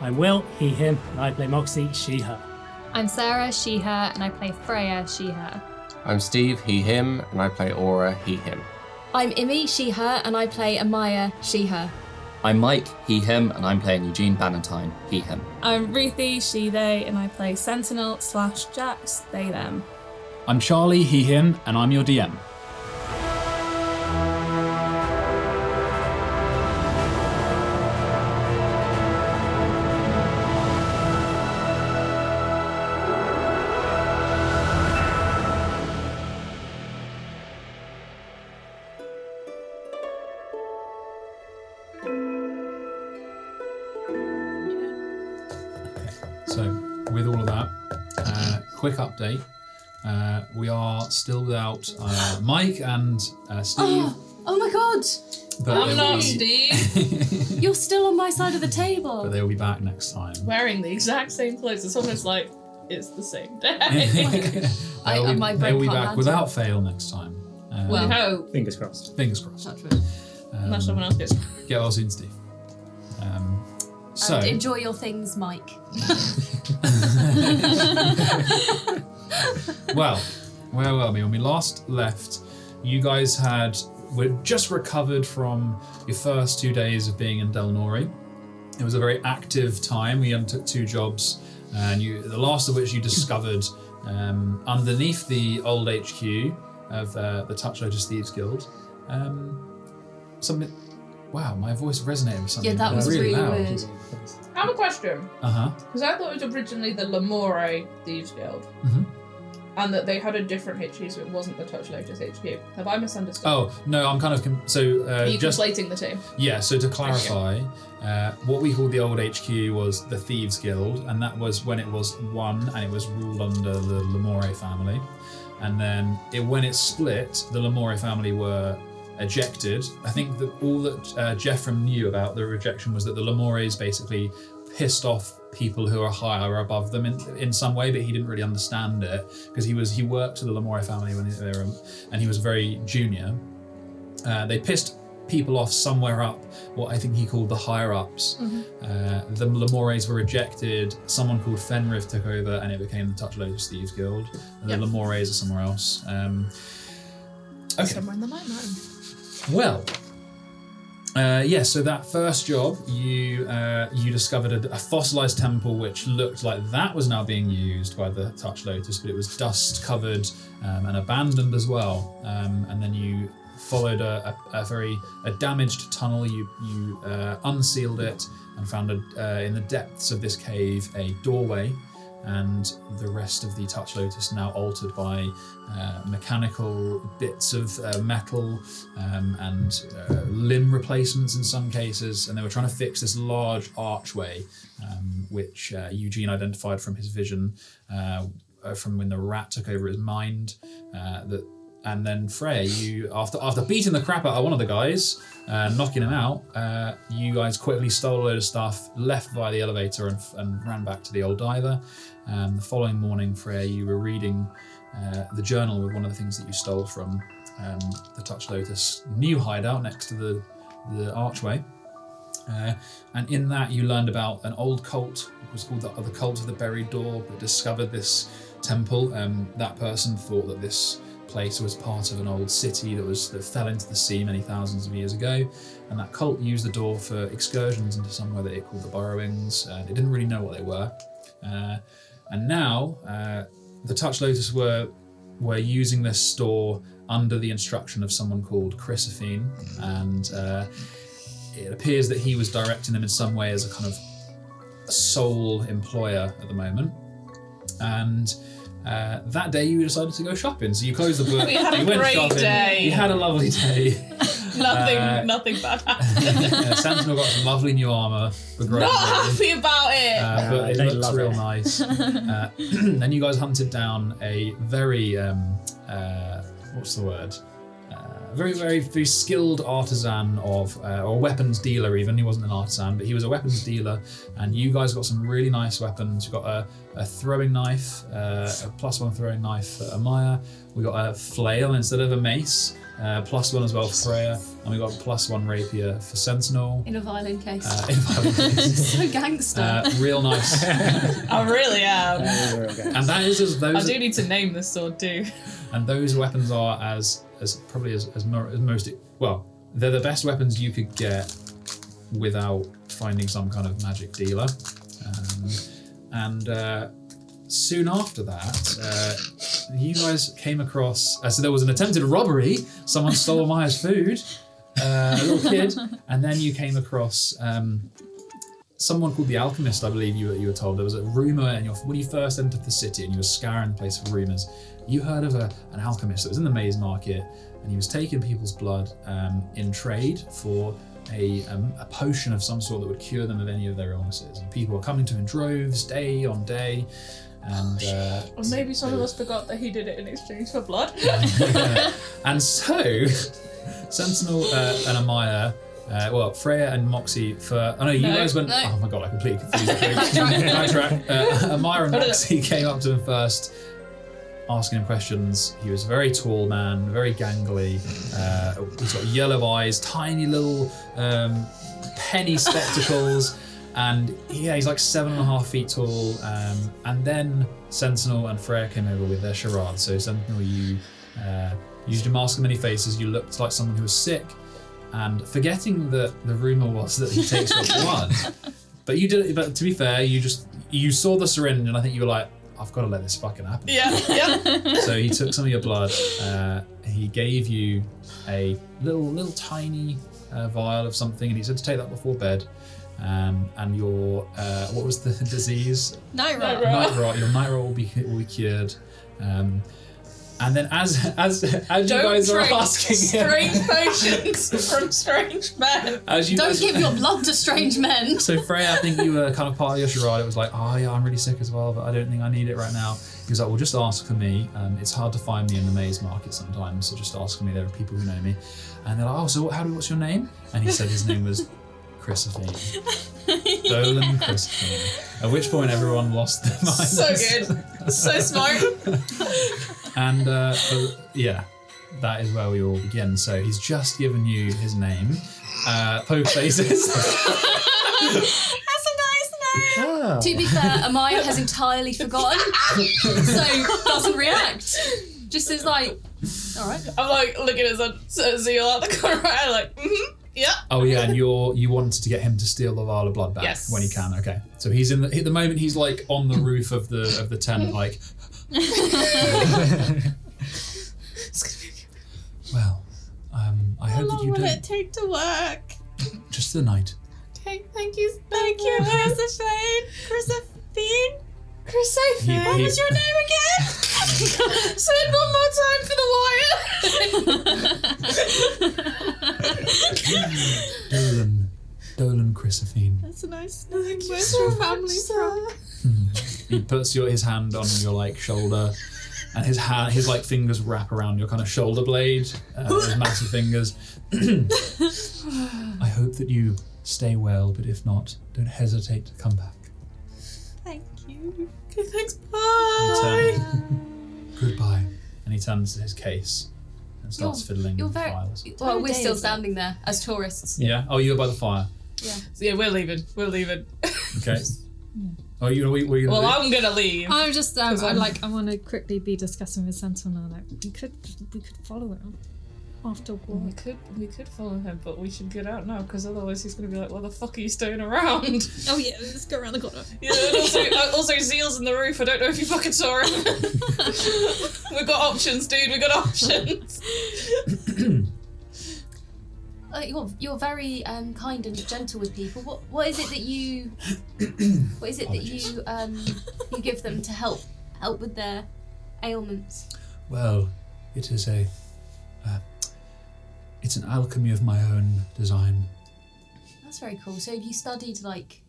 I'm Will, he, him, and I play Moxie, she, her. I'm Sarah, she, her, and I play Freya, she, her. I'm Steve, he, him, and I play Aura, he, him. I'm Imi, she, her, and I play Amaya, she, her. I'm Mike, he, him, and I'm playing Eugene Bannatyne, he, him. I'm Ruthie, she, they, and I play Sentinel / Jax, they, them. I'm Charlie, he, him, and I'm your DM. So, with all of that, quick update. We are still without Mike and Steve. Oh my god! But I'm not Steve. You're still on my side of the table. But they'll be back next time. Wearing the exact same clothes. It's almost like it's the same day. They'll be back without fail next time. We hope. Fingers crossed. Fingers crossed. That's right. Unless someone else gets. Get well soon, Steve. So And enjoy your things, Mike. Well, where were we? When we last left, you guys were just recovered from your first 2 days of being in Delnori. It was a very active time. We undertook 2 jobs, and the last of which you discovered underneath the old HQ of the Touch Lotus Thieves Guild. Something. Wow, my voice resonated with something. Yeah, that was really loud. weird. I have a question. Uh-huh. Because I thought it was originally the Lamore Thieves Guild. Mm-hmm. And that they had a different HQ, so it wasn't the Touch Lotus HQ. Have I misunderstood? Oh, no, I'm kind of... Are you conflating the two? Yeah, so to clarify, what we called the old HQ was the Thieves Guild, and that was when it was one, and it was ruled under the Lamore family. And then when it split, the Lamore family were ejected. I think that all that Jeffrem knew about the rejection was that the Lamores basically pissed off people who are higher above them in some way, but he didn't really understand it because he worked for the Lamore family when they were, and he was very junior. They pissed people off somewhere up, what I think he called the higher ups. Mm-hmm. The Lamores were rejected. Someone called Fenrith took over, and it became the Touch Lotus Thieves Guild. The Lamores are somewhere else. Okay. Somewhere in the Nightline. Well, so that first job, you discovered a fossilized temple which looked like that was now being used by the Touch Lotus, but it was dust covered and abandoned as well. And then you followed a damaged tunnel. You unsealed it and found in the depths of this cave a doorway. And the rest of the Touch Lotus now altered by mechanical bits of metal and limb replacements in some cases, and they were trying to fix this large archway which Eugene identified from his vision from when the rat took over his mind. And then Freya, you after beating the crap out of one of the guys, knocking him out, you guys quickly stole a load of stuff, left via the elevator, and ran back to the old diver. The following morning, Freya, you were reading the journal with one of the things that you stole from the Touch Lotus new hideout next to the archway. And in that, you learned about an old cult. It was called the Cult of the Buried Door, that discovered this temple. That person thought that this place was part of an old city that fell into the sea many thousands of years ago, and that cult used the door for excursions into somewhere that it called the Burrowings. They didn't really know what they were, and now the Touch Lotus were using this store under the instruction of someone called Chrysophene, and it appears that he was directing them in some way as a kind of sole employer at the moment. And that day you decided to go shopping, so you closed the book. We had a great day. You had a lovely day. Nothing bad happened. Sentinel got some lovely new armour. Not happy about it. But it looks real nice. Then you guys hunted down a very what's the word? very, very, very skilled artisan of, or weapons dealer even. He wasn't an artisan, but he was a weapons dealer. And you guys got some really nice weapons. You got a throwing knife, a +1 throwing knife for Amaya. We got a flail instead of a mace, +1 as well for Freya. And we got a +1 rapier for Sentinel. In a violin case. In a violin case. So gangster. Real nice. I really am. And that is as those. I do need to name this sword too. And those weapons are as probably as most, well, they're the best weapons you could get without finding some kind of magic dealer. Soon after that, you guys came across, so there was an attempted robbery. Someone stole Maya's food, a little kid, and then you came across someone called the alchemist. I believe you were told there was a rumor, and when you first entered the city and you were scouring the place for rumors, you heard of an alchemist that was in the maze market, and he was taking people's blood in trade for a potion of some sort that would cure them of any of their illnesses. And people were coming to him in droves, day on day. And Or maybe some of us forgot that he did it in exchange for blood. And so, Sentinel and Amaya, Freya and Moxie you guys went. No. Oh my god, I completely confused the Backtrack. Amaya and Moxie came up to him first, asking him questions. He was a very tall man, very gangly. He's got yellow eyes, tiny little penny spectacles, and he's like 7.5 feet tall. And then Sentinel and Freya came over with their charade. So Sentinel, you used your mask of many faces. You looked like someone who was sick, and forgetting that the rumor was that he takes your blood. But you did. But to be fair, you saw the syringe, and I think you were like, I've got to let this fucking happen. Yeah. So he took some of your blood. He gave you a little tiny vial of something, and he said to take that before bed. And your what was the disease? Night Night rot. rot. Night rot. Your night rot will be cured. And then as you guys are asking him, strange potions from strange men. Don't give your blood to strange men. So Freya, I think you were kind of part of your charade. It was like, oh yeah, I'm really sick as well, but I don't think I need it right now. He was like, well, just ask for me. It's hard to find me in the maze market sometimes, so just ask for me. There are people who know me. And they're like, oh, so what's your name? And he said his name was Chrysophene. Dolan Chrysophene. At which point everyone lost their minds. So good. So smart. And that is where we all begin. So he's just given you his name. Poke faces. That's a nice name. To be fair, Amaya has entirely forgotten, so doesn't react. Just is like, all right. I'm like looking at Zeal out the corner. I'm like, yeah. Oh yeah, and you wanted to get him to steal the vial of blood back when he can. Okay, so he's at the moment he's like on the roof of the tent, like. Well, I hope that you How long will don't. it take to work? Just the night. Okay, thank you. Where's the shade? Chrysophene? Chrysophene. What was your name again? Say it one more time for the wire. Dolan Chrysophene. That's a nice name. Where's your family from? He puts your hand on your like shoulder, and his like fingers wrap around your kind of shoulder blade. His massive fingers. I hope that you stay well, but if not, don't hesitate to come back. Thank you. Okay, thanks. Bye. Goodbye. And he turns to his case and starts fiddling You're with very. files. Well, we're day still is it? standing there as tourists. Yeah. Oh, you were by the fire. Yeah, we're leaving. Okay. Oh, were you Well, gonna I'm gonna leave. I'm just, I I'm- want to quickly be discussing with Sentinel. Like, we could follow him after We war. could follow him, but we should get out now because otherwise he's gonna be like, "What the fuck are you staying around?" Oh yeah, let's go around the corner. Yeah, and also Zeal's in the roof. I don't know if you fucking saw him. We've got options, dude. We got options. You're very kind and gentle with people. What is it that you you give them to help with their ailments? Well, it is it's an alchemy of my own design. That's very cool. So have you studied like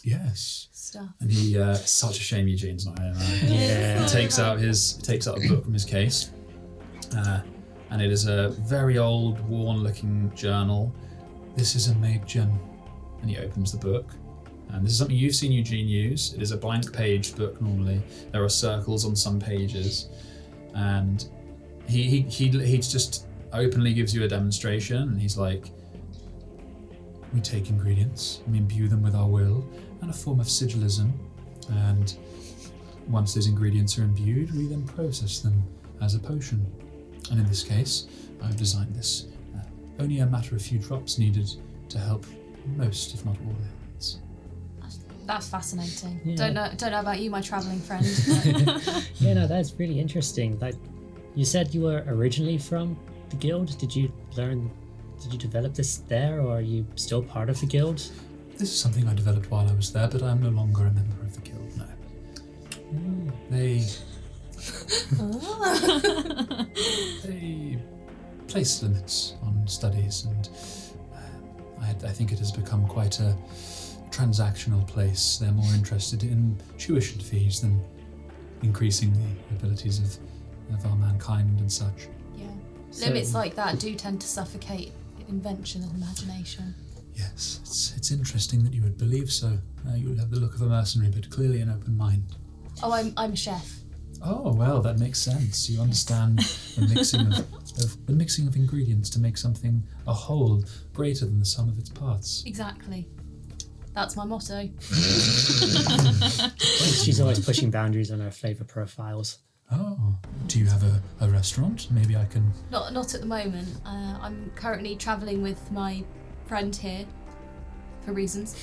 Yes. stuff? And he, such a shame Eugene's not here now. He takes out a book from his case. and it is a very old, worn-looking journal. This is a Maidgen. And he opens the book. And this is something you've seen Eugene use. It is a blank-page book normally. There are circles on some pages. And he just openly gives you a demonstration, and he's like, we take ingredients, and we imbue them with our will, and a form of sigillism. And once those ingredients are imbued, we then process them as a potion. And in this case, I've designed this. Only a matter of few drops needed to help most, if not all, ailments. That's fascinating. Yeah. Don't know about you, my travelling friend. Yeah, no, that's really interesting. Like, you said you were originally from the guild. Did you develop this there, or are you still part of the guild? This is something I developed while I was there, but I am no longer a member of the guild, no. They place limits on studies, and I think it has become quite a transactional place. They're more interested in tuition fees than increasing the abilities of our mankind and such. Yeah. Limits like that do tend to suffocate invention and imagination. Yes, it's interesting that you would believe so. You would have the look of a mercenary, but clearly an open mind. Oh, I'm a chef. Oh, well, that makes sense. You understand the mixing of ingredients to make something a whole greater than the sum of its parts. Exactly. That's my motto. She's always pushing boundaries on her flavour profiles. Oh, do you have a restaurant? Maybe I can... Not at the moment. I'm currently travelling with my friend here, for reasons,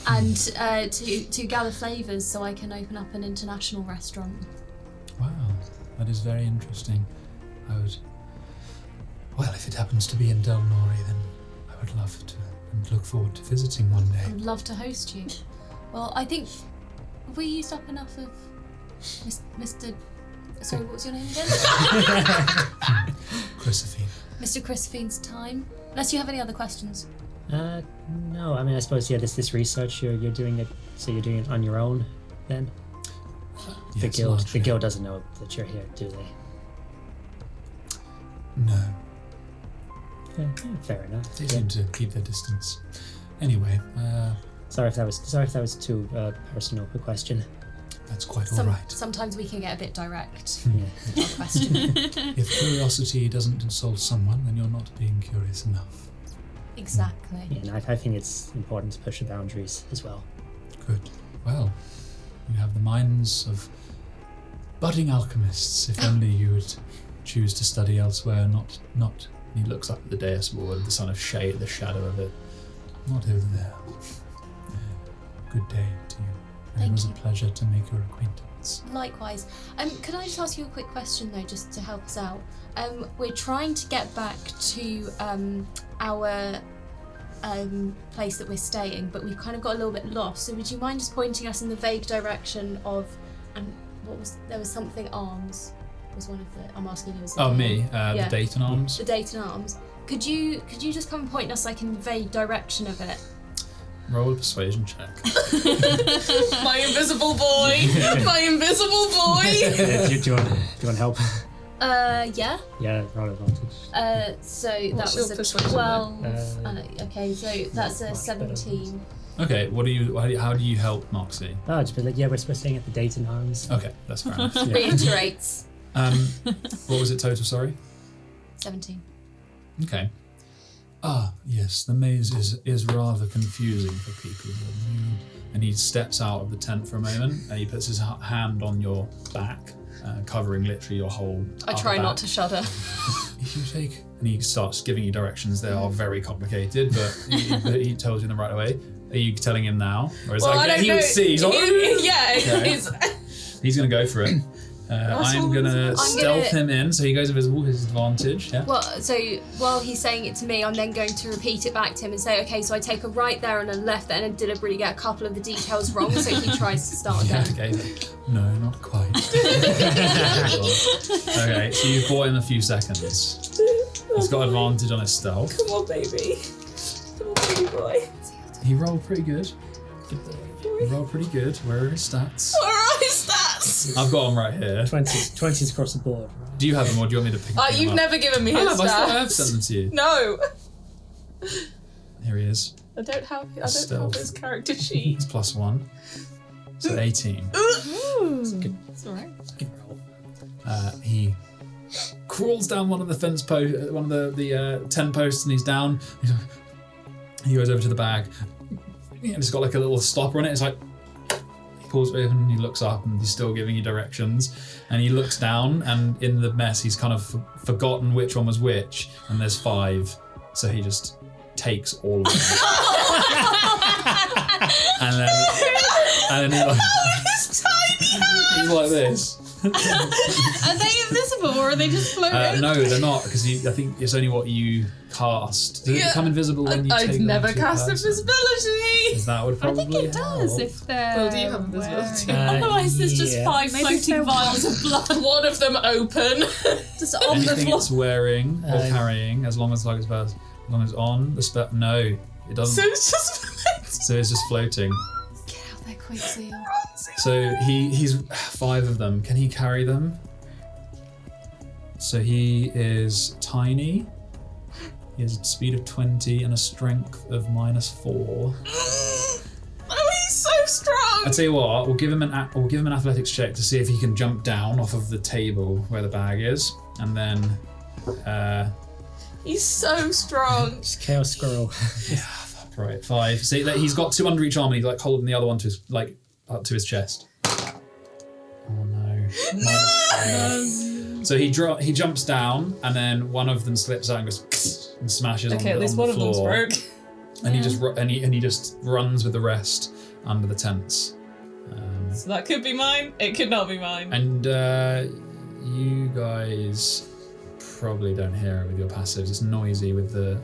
and to gather flavours so I can open up an international restaurant. Wow, that is very interesting. Well, if it happens to be in Delnori, then I would love to and look forward to visiting one day. I'd love to host you. Well, I think we used up enough of Mr. Sorry, what was your name again? Chrysophene. Mr. Chrysophene's time. Unless you have any other questions. No, I mean, I suppose, yeah, this research, you're doing it, so you're doing it on your own, then? Yes, The largely. guild doesn't know that you're here, do they? No, Fair enough. they Yeah. seem to keep their distance. Anyway, Sorry if that was too personal a question. that's quite all right. Sometimes we can get a bit direct Yeah. with our question. If curiosity doesn't insult someone, then you're not being curious enough. Exactly. Yeah, and I think it's important to push the boundaries as well. Good. Well, you have the minds of budding alchemists. If only you would choose to study elsewhere, not. He looks up at the dais board, the son of shade, the shadow of it. Not over there. Good day to you. And Thank it was you. a pleasure to make your acquaintance. Likewise. Could I just ask you a quick question though, just to help us out? We're trying to get back to our place that we're staying, but we've kind of got a little bit lost. So would you mind just pointing us in the vague direction of there was something arms was one of the I'm asking you as Oh, me, Yeah. the Dayton Arms. the Dayton Arms. Could you just come and point us like in the vague direction of it? Roll a persuasion check. My invisible boy! My invisible boy! do you want help? Yeah. Yeah, roll advantage. So What's that was your a persuasion 12. then? Okay, so that's a Much better. 17. Okay, how do you help Moxie? Oh, just be like, yeah, we're staying at the Dayton Arms. Okay, that's fair enough. Reiterates. What was it total, sorry? 17. Okay. Ah, yes, the maze is rather confusing for people who are new. And he steps out of the tent for a moment, and he puts his hand on your back, covering literally your whole I upper try not back. to shudder. If you take... And he starts giving you directions. They are very complicated, but he tells you in the right way. Are you telling him now? Or is Well, I don't he know. would see. He's like, Yeah, Okay. He's going to go for it. I'm going to stealth him in, so he goes invisible, his advantage. Yeah. Well, so while he's saying it to me, I'm then going to repeat it back to him and say, okay, so I take a right there and a left there, and deliberately get a couple of the details wrong, so he tries to start Yeah, again. okay. No, not quite. Okay, so you've bought him a few seconds. He's got advantage on his stealth. Come on, baby. Come on, baby boy. He rolled pretty good. He rolled pretty good. Where are his stats? Where are his stats? I've got them right here. 20s across the board. Right? Do you have them, or do you want me to pick them up? You've never given me his I have stats. sent them to you. No. Here he is. I don't have Stealth. his character sheet. He's +1. So 18. It's alright. Good roll. He crawls down one of the fence post, one of the tent posts, and he's down. He goes over to the bag, and it's got like a little stopper on it. It's like he pulls it open, and he looks up, and he's still giving you directions. And he looks down, and in the mess, he's kind of forgotten which one was which. And there's 5, so he just takes all of them. and then he like, It's tiny. he's like this. Are they invisible or are they just floating? No, they're not, because I think it's only what you cast. Does it become invisible when you take I've them never to your cast person? invisibility. Is that would I probably think it does help. if they're. Well, do you have invisibility? Otherwise, there's just 5 Maybe floating they're vials of blood One of them open. just on the Anything floor. it's wearing or carrying, as long as as long as on the spell. No, it So doesn't. it's just floating. So it's just floating. Get out there quick, Seal. So he's 5 of them. Can he carry them? So he is tiny. He has a speed of 20 and a strength of -4. Oh, he's so strong. I tell you what, we'll give him an athletics check to see if he can jump down off of the table where the bag is, and then He's so strong. Just chaos squirrel. right 5. See that he's got 2 under each arm, and he's like holding the other one to his up to his chest. Oh no! -4. So he jumps down, and then one of them slips out and goes and smashes Okay, on at least the one of them's floor. broke. And he just runs with the rest under the tents. So that could be mine. It could not be mine. And you guys probably don't hear it with your passives. It's noisy with the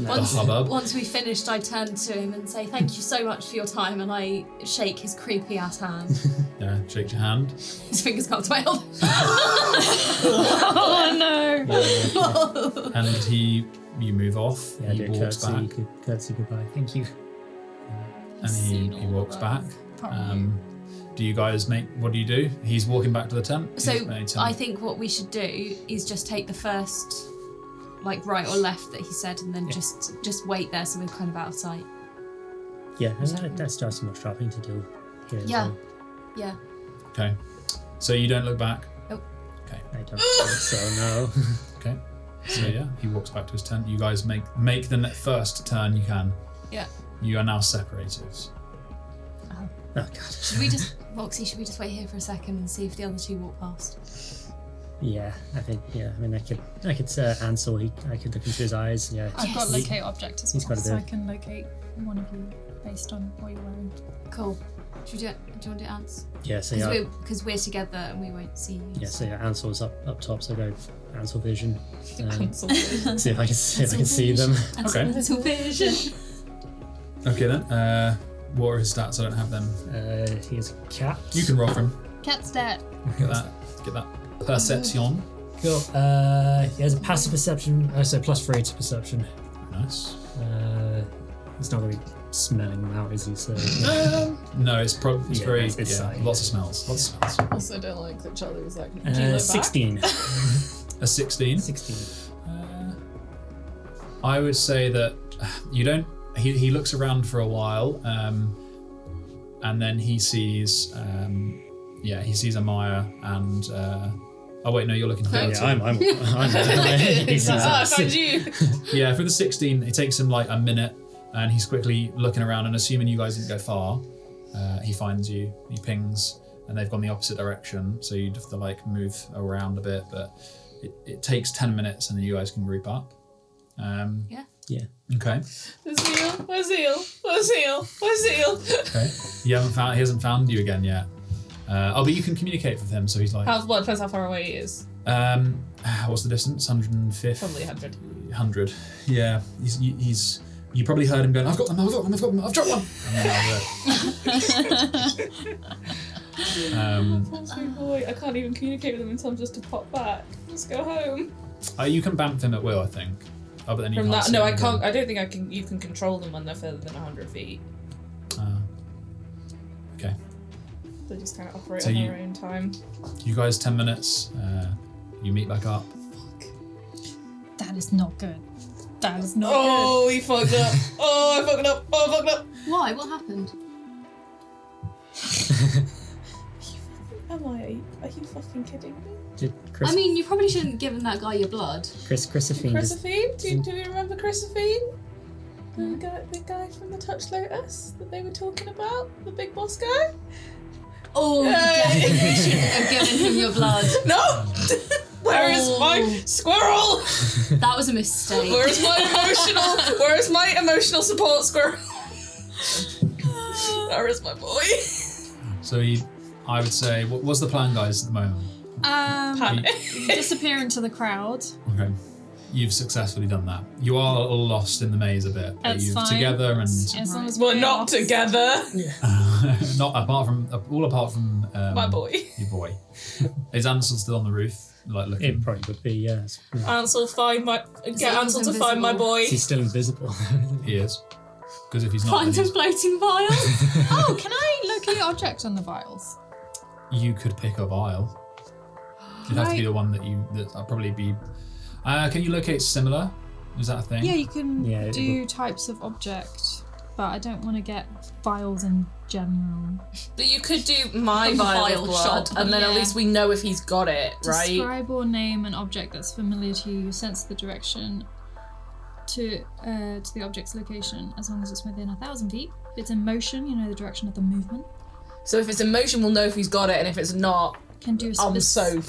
hubbub. Once we finished, I turned to him and say, "Thank you so much for your time," and I shake his creepy ass hand. Yeah, shake your hand. His fingers come to my elbow. Oh no! And you move off. Yeah, he do walks back. courtesy goodbye. Thank you. And he walks back. Probably. Do you guys what do you do? He's walking back to the tent. So He's made I think what we should do is just take the first, like right or left that he said, and then just wait there so we're kind of out of sight. Yeah, and that starts some more shopping to do here. as Yeah. well. Yeah. Okay. So you don't look back? Nope. Okay. I don't think so, no. Okay. So yeah, he walks back to his tent. You guys make the first turn you can. Yeah. You are now separated. Oh god. Should we just, Roxy? Should we just wait here for a second and see if the other 2 walk past? Yeah, I think. Yeah, I mean, I could Ansel. I could look into his eyes. Yeah. I've got locate object as He's well, got a so I bit. can locate one of you based on what you're wearing. Cool. Should we do you want to do ants? Yeah. So yeah. Because we're together and we won't see you. Yeah. So yeah, Ansel's up top. So go Ansel vision. Cancel. See if I can see them. Okay. Little vision. Okay then. What are his stats? I don't have them. He has a cat. You can roll for him. Cat's dead. Get that perception. Cool. He has a passive perception. So +3 to perception. Nice. He's not really smelling them out, is he? So No, it's probably Yeah, very it's lots of smells. Lots of smells. Also, don't like that Charlie was like, "Do you look 16. A 16. 16. I would say that you don't. He looks around for a while, and then he sees. He sees Amaya and. Oh wait, no, you're looking for. Yeah, I'm he's I found you. Yeah, for the 16, it takes him like a minute, and he's quickly looking around, and assuming you guys didn't go far, he finds you, he pings, and they've gone the opposite direction, so you'd have to like move around a bit, but it takes 10 minutes, and then you guys can group up. Yeah. Okay. Where's Eel? Okay. He hasn't found you again yet. But you can communicate with him, so he's like. Depends how far away he is. What's the distance? 150. Probably 100. 100. Yeah. He's. You probably heard him going. I've got them. I've dropped one. Poor sweet boy. I can't even communicate with him in time just to pop back. Let's go home. You can bamf him at will, I think. Oh, but then you From can't that, see no, him I again. can't. I don't think I can. You can control them when they're further than 100 feet. Okay. They just kind of operate So on you- their own time. You guys 10 minutes. You meet back up. That is not good. That is not Oh, he fucked up. Oh, I fucked up. Oh, I fucked up. Why? What happened? Are you fucking kidding me? Did Chris, I mean, you probably shouldn't have given that guy your blood. Chrysophene just- Chrysophene? Do you remember Chrysophene? The guy from the Touch Lotus that they were talking about? The big boss guy? Oh, you definitely shouldn't have given him your blood. No! Where is my squirrel? That was a mistake. Where's my emotional support squirrel? Where is my boy? So I would say, what's the plan, guys, at the moment? Panic. Disappear into the crowd. Okay. You've successfully done that. You are all lost in the maze a bit. But That's you've fine. together and As long as We're we're not off. together. not apart from My boy. your boy. Is Ansel still on the roof, like looking? It probably would be, yes. Ansel, get Ansel to find my boy. He's still invisible. He is. Because if he's not, Find then some floating vials. Oh, can I locate objects on the vials? you could pick a vial. It'd have to be the one that'd probably be. Can you locate similar? Is that a thing? Yeah, you can Yeah, it do types of object, but I don't want to get vials in general. But you could do my From vial vial of blood, shop. and then at Yeah. least we know if he's got it, right? Describe or name an object that's familiar to you. Sense the direction to the object's location, as long as it's within 1,000 feet. If it's in motion, you know the direction of the movement. So if it's in motion, we'll know if he's got it, and if it's not, Can do a I'm so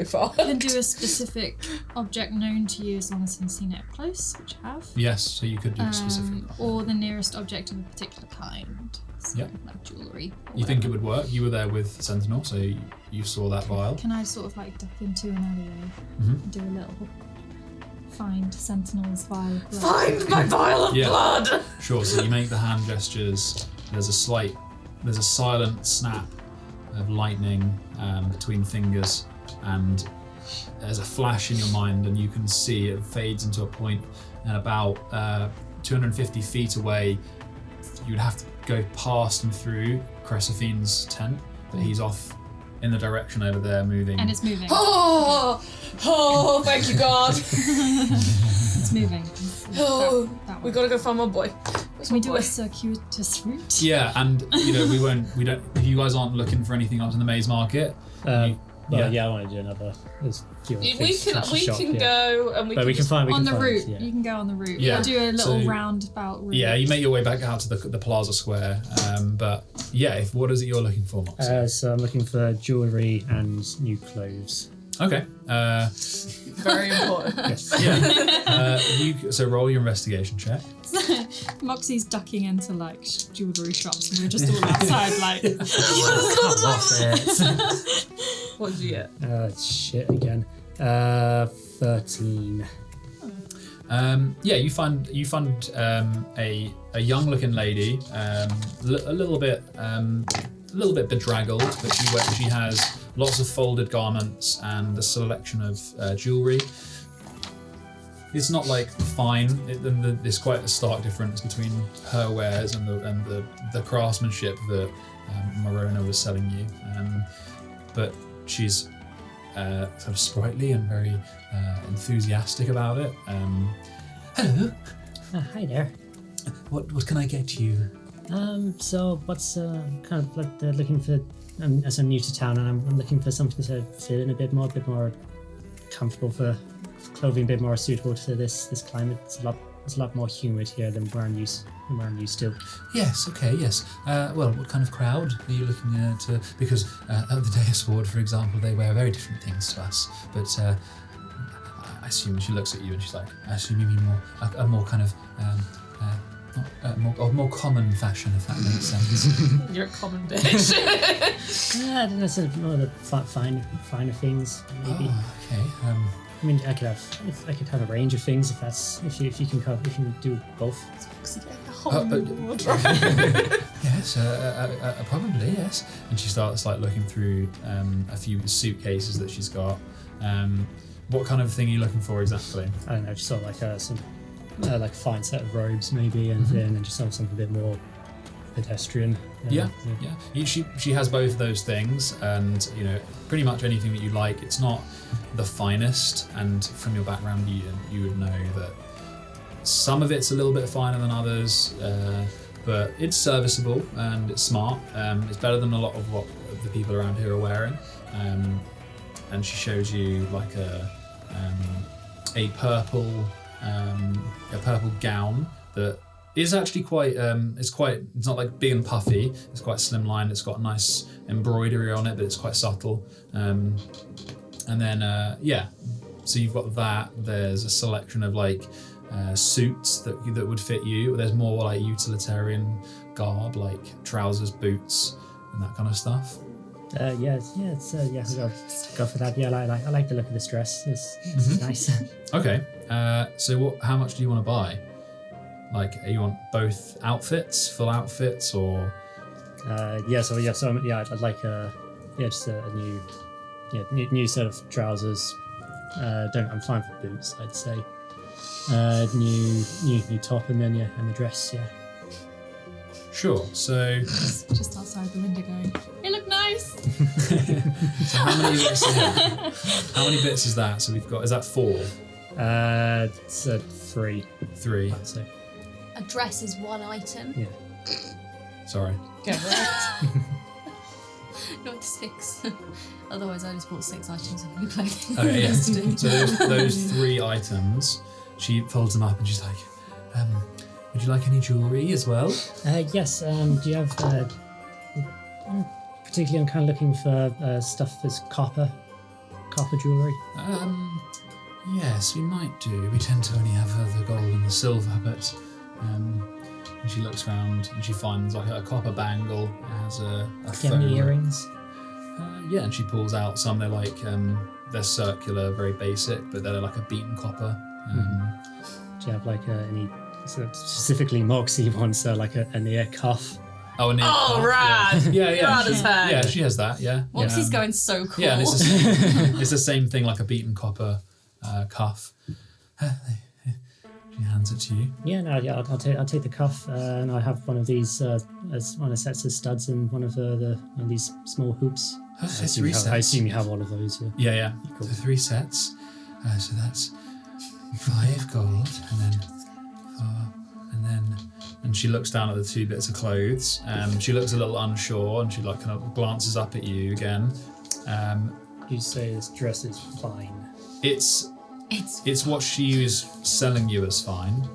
far. can do a specific object known to you as long as you've seen it up close, which you have. Yes. So you could do a specific. Or the nearest object of a particular kind. So Yep. like jewellery. or You think it whatever. would work? You were there with Sentinel, so you saw that vial. Can I sort of like duck into an alleyway and do a little find Sentinel's vial of blood? Find my vial of Yeah. blood! Sure. So you make the hand gestures. There's a silent snap of lightning between fingers, and there's a flash in your mind, and you can see it fades into a point, and about 250 feet away, you'd have to go past and through Chrysophene's tent, but he's off in the direction over there, moving. And it's moving. Oh, thank you, God. It's moving. Oh, That we way. gotta go find my boy. Where's Can we my do boy? a circuitous route? Yeah, and we don't. If you guys aren't looking for anything else in the maze market, Well, yeah, I want to do another. There's a few other We things to can shop, yeah. go and we But can we can just- find. On the find, route. Yeah. You can go on the route. Yeah. We'll do a little So- roundabout route. yeah, you make your way back out to the Plaza Square. But yeah, what is it you're looking for, Moxie? So I'm looking for jewellery and new clothes. Okay. very important. Yes. Yeah. So roll your investigation check. Moxie's ducking into like jewellery shops and we're just all outside like Come off it. What did you get? Shit again. 13. Yeah, you find a young looking lady, a little bit bedraggled, but she has lots of folded garments and a selection of jewelry. It's not like fine. There's quite a stark difference between her wares and the craftsmanship that Morona was selling you. But she's sort of sprightly and very enthusiastic about it. Hello. Hi there. What can I get you? So what's kind of like looking for? As I'm new to town, and I'm looking for something to fit in a bit more comfortable for clothing, a bit more suitable to this climate. It's a lot more humid here than where I'm used to. Yes. Okay. Yes. Well, what kind of crowd are you looking to? Because at the Deus Ward, for example, they wear very different things to us. But I assume she looks at you and she's like, I assume you mean a more kind of more common fashion, if that makes sense. You're a common bitch. I don't know, sort of more the finer things maybe. Oh, okay. I mean, I could have a range of things if you can do both. Yes, probably yes. And she starts like looking through a few suitcases that she's got. What kind of thing are you looking for exactly? I don't know, just sort of like some like a fine set of robes maybe, and then just something a bit more pedestrian. Yeah. She has both of those things, and pretty much anything that you like. It's not the finest, and from your background, you would know that some of it's a little bit finer than others, but it's serviceable and it's smart. It's better than a lot of what the people around here are wearing. And she shows you like a purple gown that is actually quite. It's not like big and puffy. It's quite slimline. It's got a nice embroidery on it, but it's quite subtle. And then so you've got that. There's a selection of like suits that would fit you. There's more like utilitarian garb, like trousers, boots, and that kind of stuff. I'll go for that. Yeah, I like the look of this dress. It's nice. Okay. So how much do you want to buy? Like, you want both outfits, full outfits, or? I'd like just a new set of trousers. I'm fine for boots, I'd say. New top, and then and the dress. Yeah. Sure. So. Just outside the window, going, "It look nice." So how many bits? How many bits is that? So we've got. Is that 4? It's 3. 3. I'd say. A dress is one item. Yeah. Sorry. Get right. Not 6. Otherwise, I just bought 6 items of new clothing. Okay, yeah. So those 3 items, she folds them up and she's like, would you like any jewellery as well? Yes. Do you have? Particularly, I'm kind of looking for stuff that's copper jewellery. Yes, we might do. We tend to only have the gold and the silver, but. And she looks around and she finds like a copper bangle. It has a Any earrings? Yeah, and she pulls out some. They're like they're circular, very basic, but they're like a beaten copper. Do you have like any sort of specifically Moxie ones? So like an ear cuff. Oh, an ear cuff. Rad! Yeah. Rad as heck. Yeah, she has that. Yeah. Moxie's going so cool. Yeah, and it's the same thing, like a beaten copper cuff. She hands it to you. Yeah, I'll take the cuff, and I have one of these as one of sets of studs and one of these small hoops. Oh, so 3 sets. I assume you have all of those. Yeah. Cool. So 3 sets. So that's 5 gold, and then 4, and she looks down at the 2 bits of clothes. She looks a little unsure, and she like kind of glances up at you again. You say this dress is fine. It's what she is selling you as fine.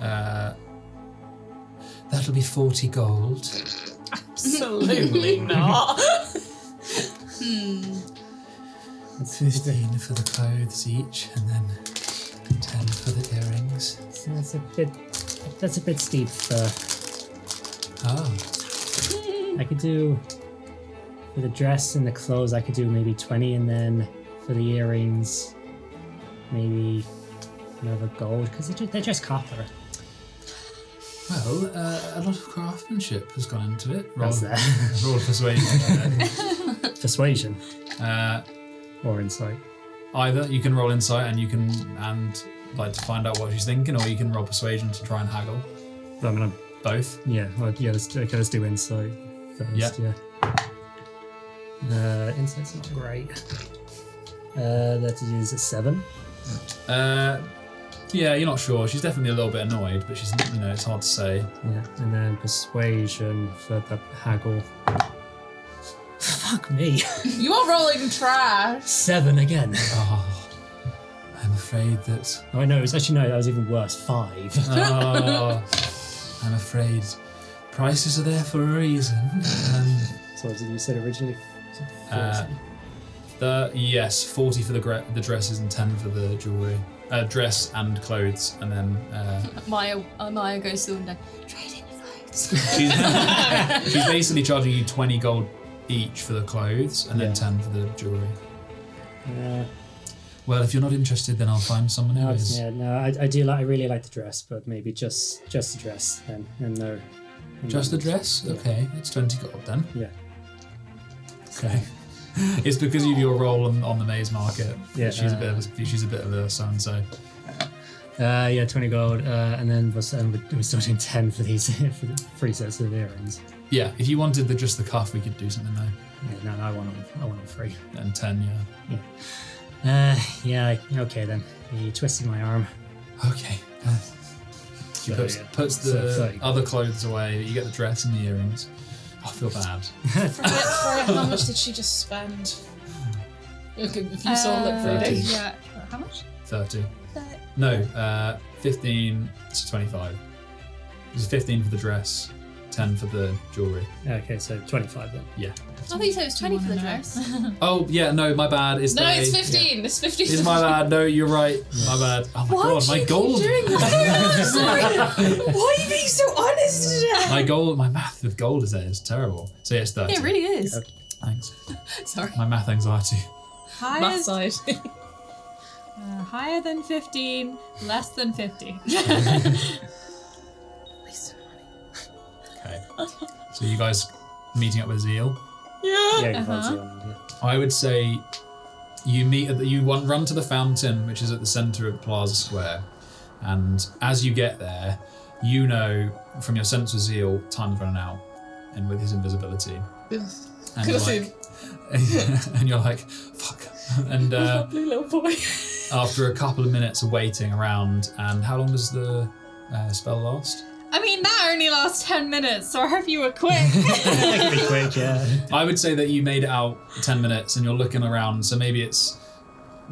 That'll be 40 gold. Absolutely not. That's 15 for the clothes each, and then 10 for the earrings. So that's a bit steep. I could do for the dress and the clothes. I could do maybe 20, and then for the earrings, maybe another gold because they're just copper. Well, a lot of craftsmanship has gone into it. Roll That's persuasion. Persuasion. Or insight. Either you can roll insight and like to find out what she's thinking, or you can roll persuasion to try and haggle. But I'm gonna both. Yeah. Let's do insight first. Yeah. Insight's not great. That is a 7. Yeah, you're not sure. She's definitely a little bit annoyed, but she's, it's hard to say. Yeah, and then persuasion for the haggle. Fuck me. You are rolling trash. 7 again. Oh, I'm afraid that. Oh, no, that was even worse. 5. Oh, I'm afraid prices are there for a reason. So what did you said originally? 40? Yes, 40 for the dresses and 10 for the jewellery. Dress and clothes, and then Maya goes to the window. Trade in your clothes. she's basically charging you 20 gold each for the clothes, and then 10 for the jewellery. Well, if you're not interested, then I'll find someone who is. Yeah, no, I really like the dress, but maybe just the dress then, and no. Just the dress? Yeah. Okay, it's 20 gold then. Yeah. Okay. It's because of your role on the maze market. Yeah, she's a bit of a so and so. Yeah, 20 gold, and then we're still doing 10 for these for the 3 sets of errands. Yeah, if you wanted just the cuff, we could do something there. Yeah, no, I want them free. And 10, Yeah, okay then. He twisted my arm. Okay. She puts the other clothes away. You get the dress and the earrings. I feel bad. Freya, how much did she just spend? Okay, if you saw look for 30. Yeah. How much? 30. No, 15 to 25. It was 15 for the dress, 10 for the jewellery. Okay, so 25 then. Yeah. I thought you said it was 20 for the dress. Oh, yeah, no, my bad. No, it's 15. It's 15. It's my bad. No, you're right. My bad. Oh my god, my gold. Sorry. Why are you being so honest today? My math with gold is there. It's terrible. So yeah, it's 30. It really is. Okay. Thanks. Sorry. My math anxiety. Math side. Higher than 15, less than 50. Okay. So you guys meeting up with Zeal? Yeah, I would say you meet at run to the fountain, which is at the centre of Plaza Square, and as you get there, you know from your sense of Zeal, time's running out, and with his invisibility, and you're like, fuck, and Lovely little boy. after a couple of minutes of waiting around, and how long does the spell last? I mean, that only lasts 10 minutes, so I hope you were quick. I can be quick, yeah. I would say that you made it out 10 minutes and you're looking around, so maybe it's,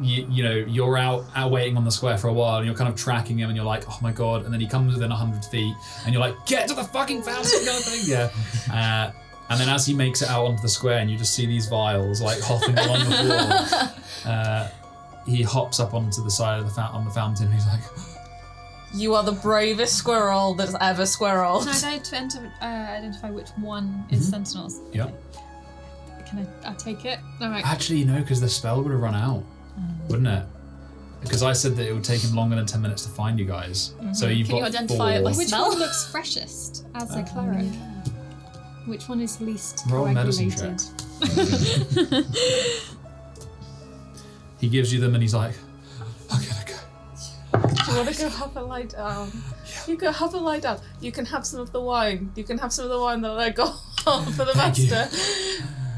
you know, you're out waiting on the square for a while and you're kind of tracking him and you're like, oh my god, and then he comes within 100 feet and you're like, get to the fucking fountain kind of thing. Yeah. And then as he makes it out onto the square and you just see these vials like hopping along the floor, he hops up onto the side of the fountain and he's like, You are the bravest squirrel that's ever squirreled. Can I identify which one is Sentinel's? yeah. Can I take it? All right. Actually, no, because the spell would have run out, wouldn't it? Because I said that it would take him longer than 10 minutes to find you guys. So you've Can got you identify it by Which smell? one looks freshest as a cleric? Which one is least Roll a medicine coagulated? He gives you them and he's like, I'm gonna go. Do you want to go have a lie down? You go have a lie down. You can have some of the wine. You can have some of the wine that I got for the Thank you. master.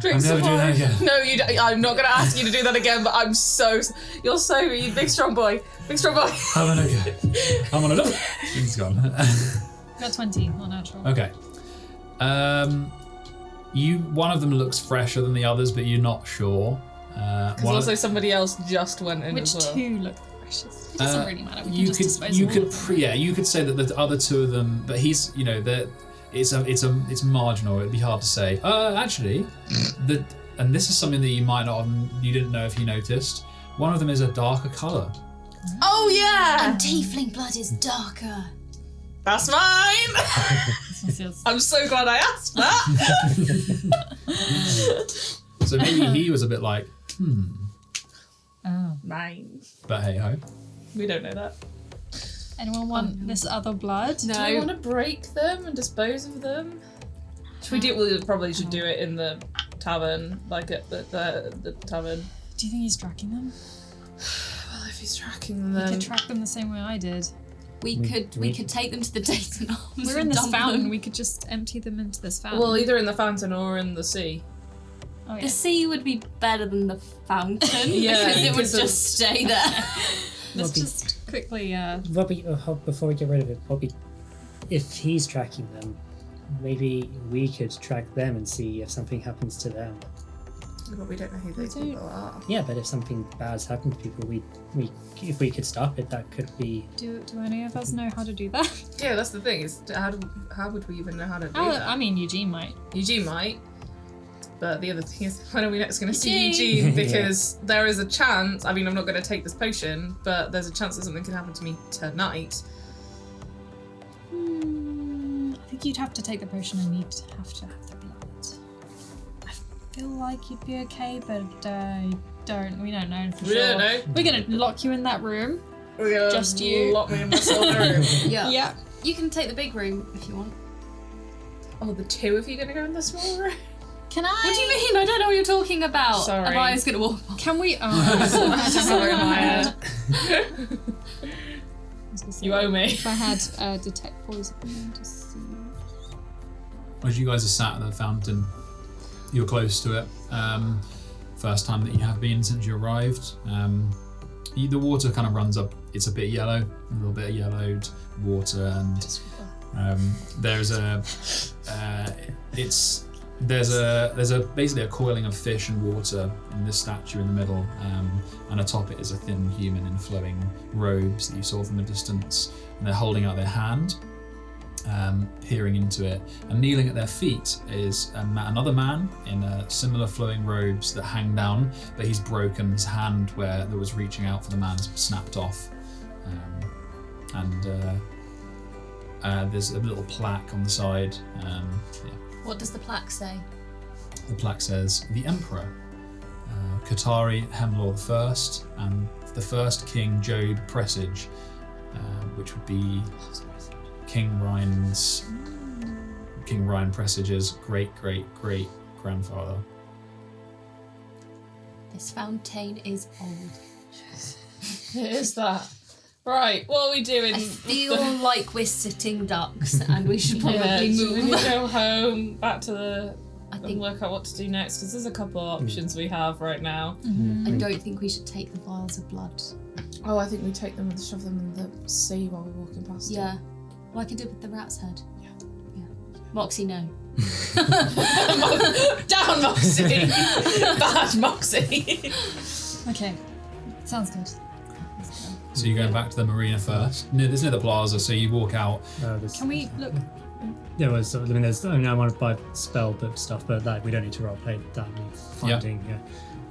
Drink I'm some never doing wine. that again. No, you don't. I'm not going to ask you to do that again, but you're so, you big strong boy. Big strong boy. I'm gonna go. I'm gonna look. He's gone. Got 20, not natural. Okay. One of them looks fresher than the others, but you're not sure. Because also somebody else just went in Which as well. two look freshest? It doesn't really matter. We can you just could dispose you of all could of them. you could say that the other two of them, but he's it's marginal. It'd be hard to say. Actually, and this is something that you didn't know if you noticed. One of them is a darker colour. Oh yeah! And tiefling blood is darker. That's mine! This is- I'm so glad I asked that! So maybe he was a bit like, Oh. Mine. but hey ho. We don't know that. Anyone want this other blood? Do we want to break them and dispose of them? We probably should do it in the tavern, like at the tavern. Do you think he's tracking them? Well, if he's tracking We them... could track them the same way I did. We could take them to the Dayton Arms. We're in and this dump fountain. them. We could just empty them into this fountain. Well, either in the fountain or in the sea. Oh, yeah. The sea would be better than the fountain Yeah, because it would because of- just stay there. Let's just quickly. Robbie, before we get rid of it, Robbie, if he's tracking them, maybe we could track them and see if something happens to them. But we don't know who those people are. Yeah, but if something bad's happened to people, if we could stop it, that could be. Do any of us know how to do that? Yeah, that's the thing. Is how would we even know how to do that? I mean, Eugene might. Eugene might. But the other thing is, when are we next going to see Eugene. Eugene? Because there is a chance, I mean, I'm not going to take this potion, but there's a chance that something could happen to me tonight. I think you'd have to take the potion and you'd have to have the blood. I feel like you'd be okay, but we don't know for We sure. don't know. We're going to lock you in that room. We're going to Just you. lock me in my silver room. Yeah. Yeah. You can take the big room if you want. Oh, the two of you going to go in the small room? Can I? What do you mean? I don't know what you're talking about. Sorry. Amaya's gonna walk. Can we? Sorry, Maya. was gonna say, You owe me. If I had detect poison to see. As you guys are sat at the fountain, you're close to it. First time that you have been since you arrived. The water kind of runs up. It's a bit yellow, a little bit of yellowed water, and there's basically a coiling of fish and water in this statue in the middle, and atop it is a thin human in flowing robes that you saw from a distance, and they're holding out their hand, peering into it, and kneeling at their feet is another man in similar flowing robes that hang down, but he's broken. His hand that was reaching out for the man has snapped off, and there's a little plaque on the side. What does the plaque say? The plaque says, "The Emperor, Katari Hemlaw I, and the first King Jode Presage," which would be King Ryan Presage's great-great-great-grandfather. This fountain is old. It is that. Right, what are we doing? I feel like we're sitting ducks and we should probably Should we move. go home, back to the... I and think work out what to do next, because there's a couple of options we have right now. I don't think we should take the vials of blood. Oh, I think we take them and shove them in the sea while we're walking past Yeah. Well, I can do it with the rat's head. Yeah. Moxie, no. Down, Moxie! Bad Moxie! Okay, sounds good. So you're going back to the marina first. There's near the plaza, so you walk out. Can we look? There was, I mean, I want to buy spell book stuff, but like we don't need to roleplay that. Finding,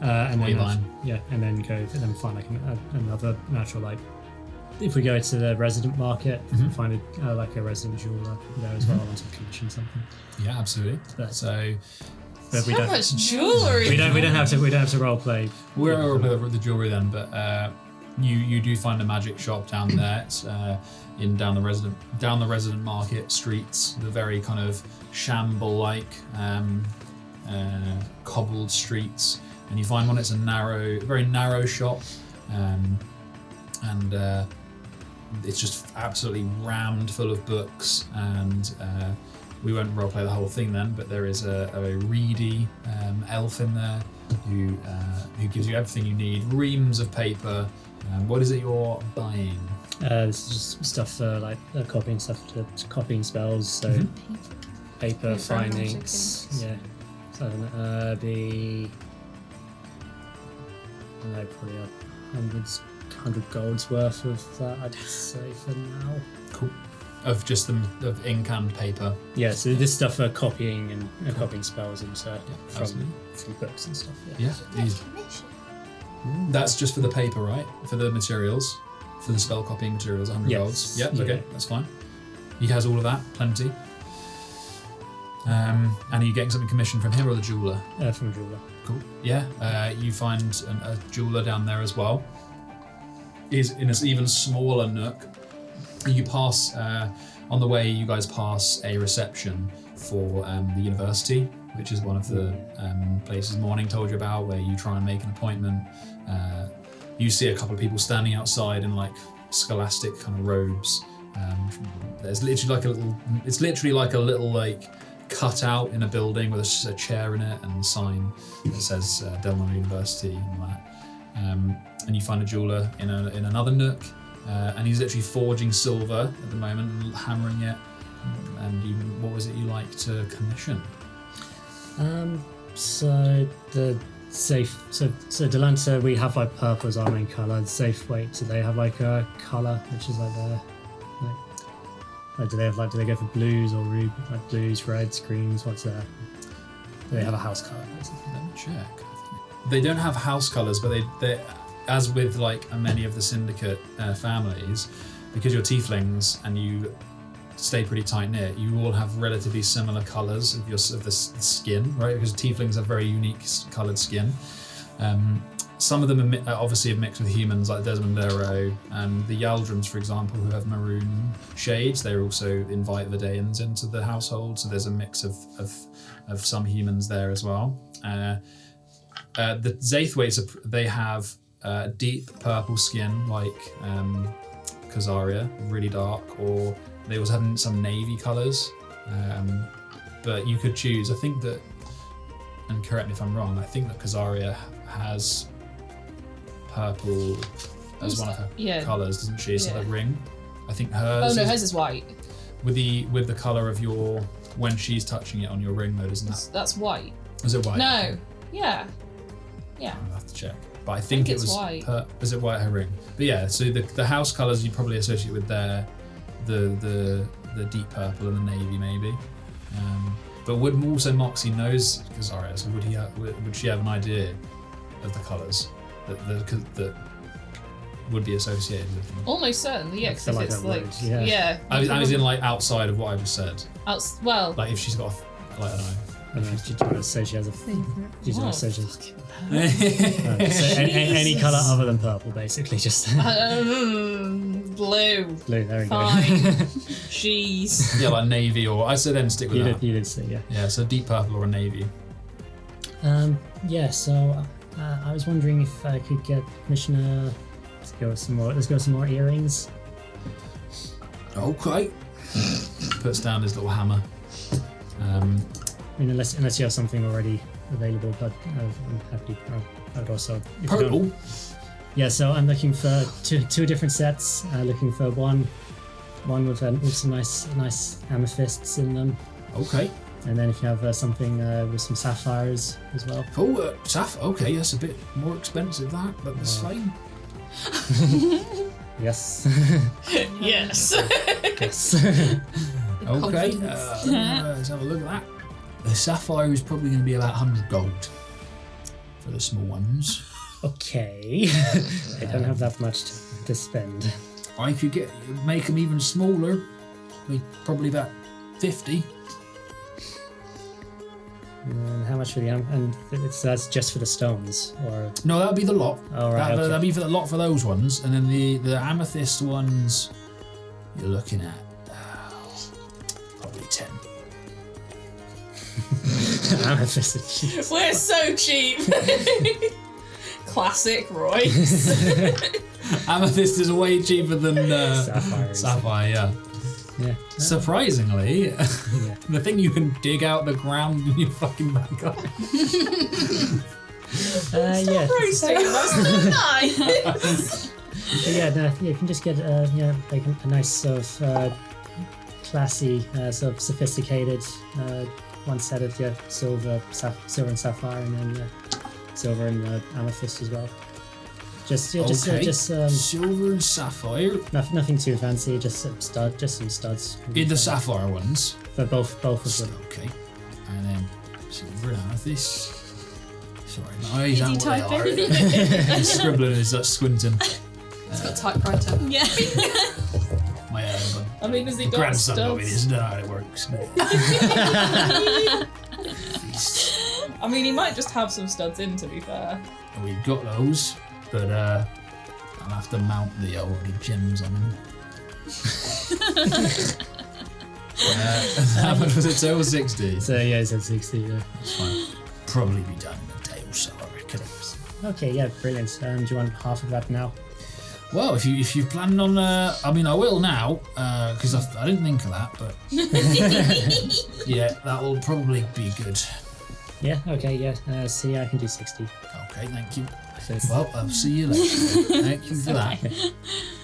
and What then you buying? and then find like another natural like. If we go to the resident market, find a resident jeweler there as well, and to commission something. Yeah, absolutely. But- So we don't. much jewellery! We don't have to roleplay. we're over the jewelry then, but you do find a magic shop down there. It's down the resident market streets, the very kind of shamble-like cobbled streets, and you find one. It's a very narrow shop, and it's just absolutely rammed full of books. And we won't roleplay the whole thing then, but there is a very reedy elf in there who gives you everything you need, reams of paper. What is it you're buying? This is just stuff for like copying stuff to copying spells. So paper, fine magic inks. inks. Yeah. So be I don't know, probably 100 golds worth of that, I'd say for now. Cool. Of just of ink and paper. Yeah. So this stuff for copying and copying spells into absolutely. from books and stuff. Yeah. That's just for the paper, right? For the materials, for the spell copying materials, 100 Yes. golds. Yeah. Yeah. Okay, that's fine. He has all of that, plenty. And are you getting something commissioned from him or the jeweler? From a jeweler. Cool. Yeah. You find a jeweler down there as well. Is in an even smaller nook. You pass on the way. You guys pass a reception for the university, which is one of the places Morning told you about, where you try and make an appointment. You see a couple of people standing outside in like scholastic kind of robes. There's literally like a little like cutout in a building with a chair in it and a sign that says Delnori University and all that. And you find a jeweler in another nook, and he's literally forging silver at the moment and hammering it. And what was it you like to commission? So the safe. So Delanta, we have like purple as our main color. The safe weight. So they have like a color which is like their. Do they go for blues or ruby, like blues, reds, greens? What's their? Do they have a house color? Let me check. They don't have house colors, but they as with like many of the syndicate families, because you're tieflings and you stay pretty tight knit, you all have relatively similar colors of the skin, right? Because tieflings have very unique colored skin. Some of them are obviously a mix with humans, like Desmond Darrow and the Yaldrums, for example, who have maroon shades. They also invite Vidaeans into the household, so there's a mix of some humans there as well. The Zaithwaits, they have deep purple skin, like Khazaria, really dark, or they was having some navy colours. But you could choose. I think that, and correct me if I'm wrong, I think that Khazaria has purple as one of her colours, doesn't she? So the ring. I think hers. Oh no, hers is white. With the colour of your when she's touching it on your ring, though, doesn't that? That's white. Is it white? No. Yeah. I'll have to check. But I think it it's was white. Is it white her ring? But yeah, so the house colours you probably associate with the deep purple and the navy maybe. But would also Moxie knows Khazaria, so would she have an idea of the colours that would be associated with them? Almost certainly, yeah, because like it's that like, word, yeah. I was in like outside of what I just said. Well, Like if she's got I don't know. I don't know, do you want to say she has a Favourite. do you want to say she has So any colour other than purple, basically, just blue. blue. There we Fine. go. She's. Yeah, like navy, or I said then stick with that. You did say, yeah. Yeah, so deep purple or a navy. Yeah. So I was wondering if I could get permission. Let's go with some more earrings. Okay. Puts down his little hammer. I mean, unless you have something already available, but I'm happy. I would also. If you don't- Purple. Yeah, so I'm looking for two different sets. Looking for one with some nice amethysts in them, Okay. and then if you have something with some sapphires as well. Oh, okay, that's a bit more expensive but that's fine. Yes. Yes. Yes. Okay, let's have a look at that. The sapphire is probably going to be about 100 gold for the small ones. Okay. I don't have that much to spend. I could make them even smaller, probably about 50. And how much for the and that's just for the stones, or No, that'd be the lot. Oh, right, okay. That'd be for the lot for those ones, and then the amethyst ones, you're looking at probably 10. amethyst. We're so cheap. Classic Royce. Amethyst is way cheaper than Sapphire. yeah. Yeah. Surprisingly, Yeah. the thing you can dig out the ground in your fucking backyard. Yeah. Roasting. That's nice. But yeah, no, you can just get like a nice sort of classy, sort of sophisticated one set of silver and sapphire, and then silver and amethyst as well. Just Silver and sapphire. nothing too fancy, just some studs. In the sapphire ones. For both of them. Okay. And then silver and amethyst. Sorry, my eyes aren't what typing? they are. He's scribbling as he's squinting. It's got typewriter. Yeah. My I mean, has he got grandson got me studs? this, I don't know how it works. I mean, he might just have some studs in, to be fair. We've got those, but I'll have to mount the old gems on them. How much was it? Total 60. So yeah, it's at 60. Yeah. That's fine. Probably be done in a day or so, I reckon. Okay, yeah, brilliant. Do you want half of that now? Well, if you're planning on, I mean, I will now because I didn't think of that, but yeah, that will probably be good. Yeah. Okay. Yeah. See, I can do 60. Okay, thank you. So it's- Well, I'll see you later. Thank you for that. And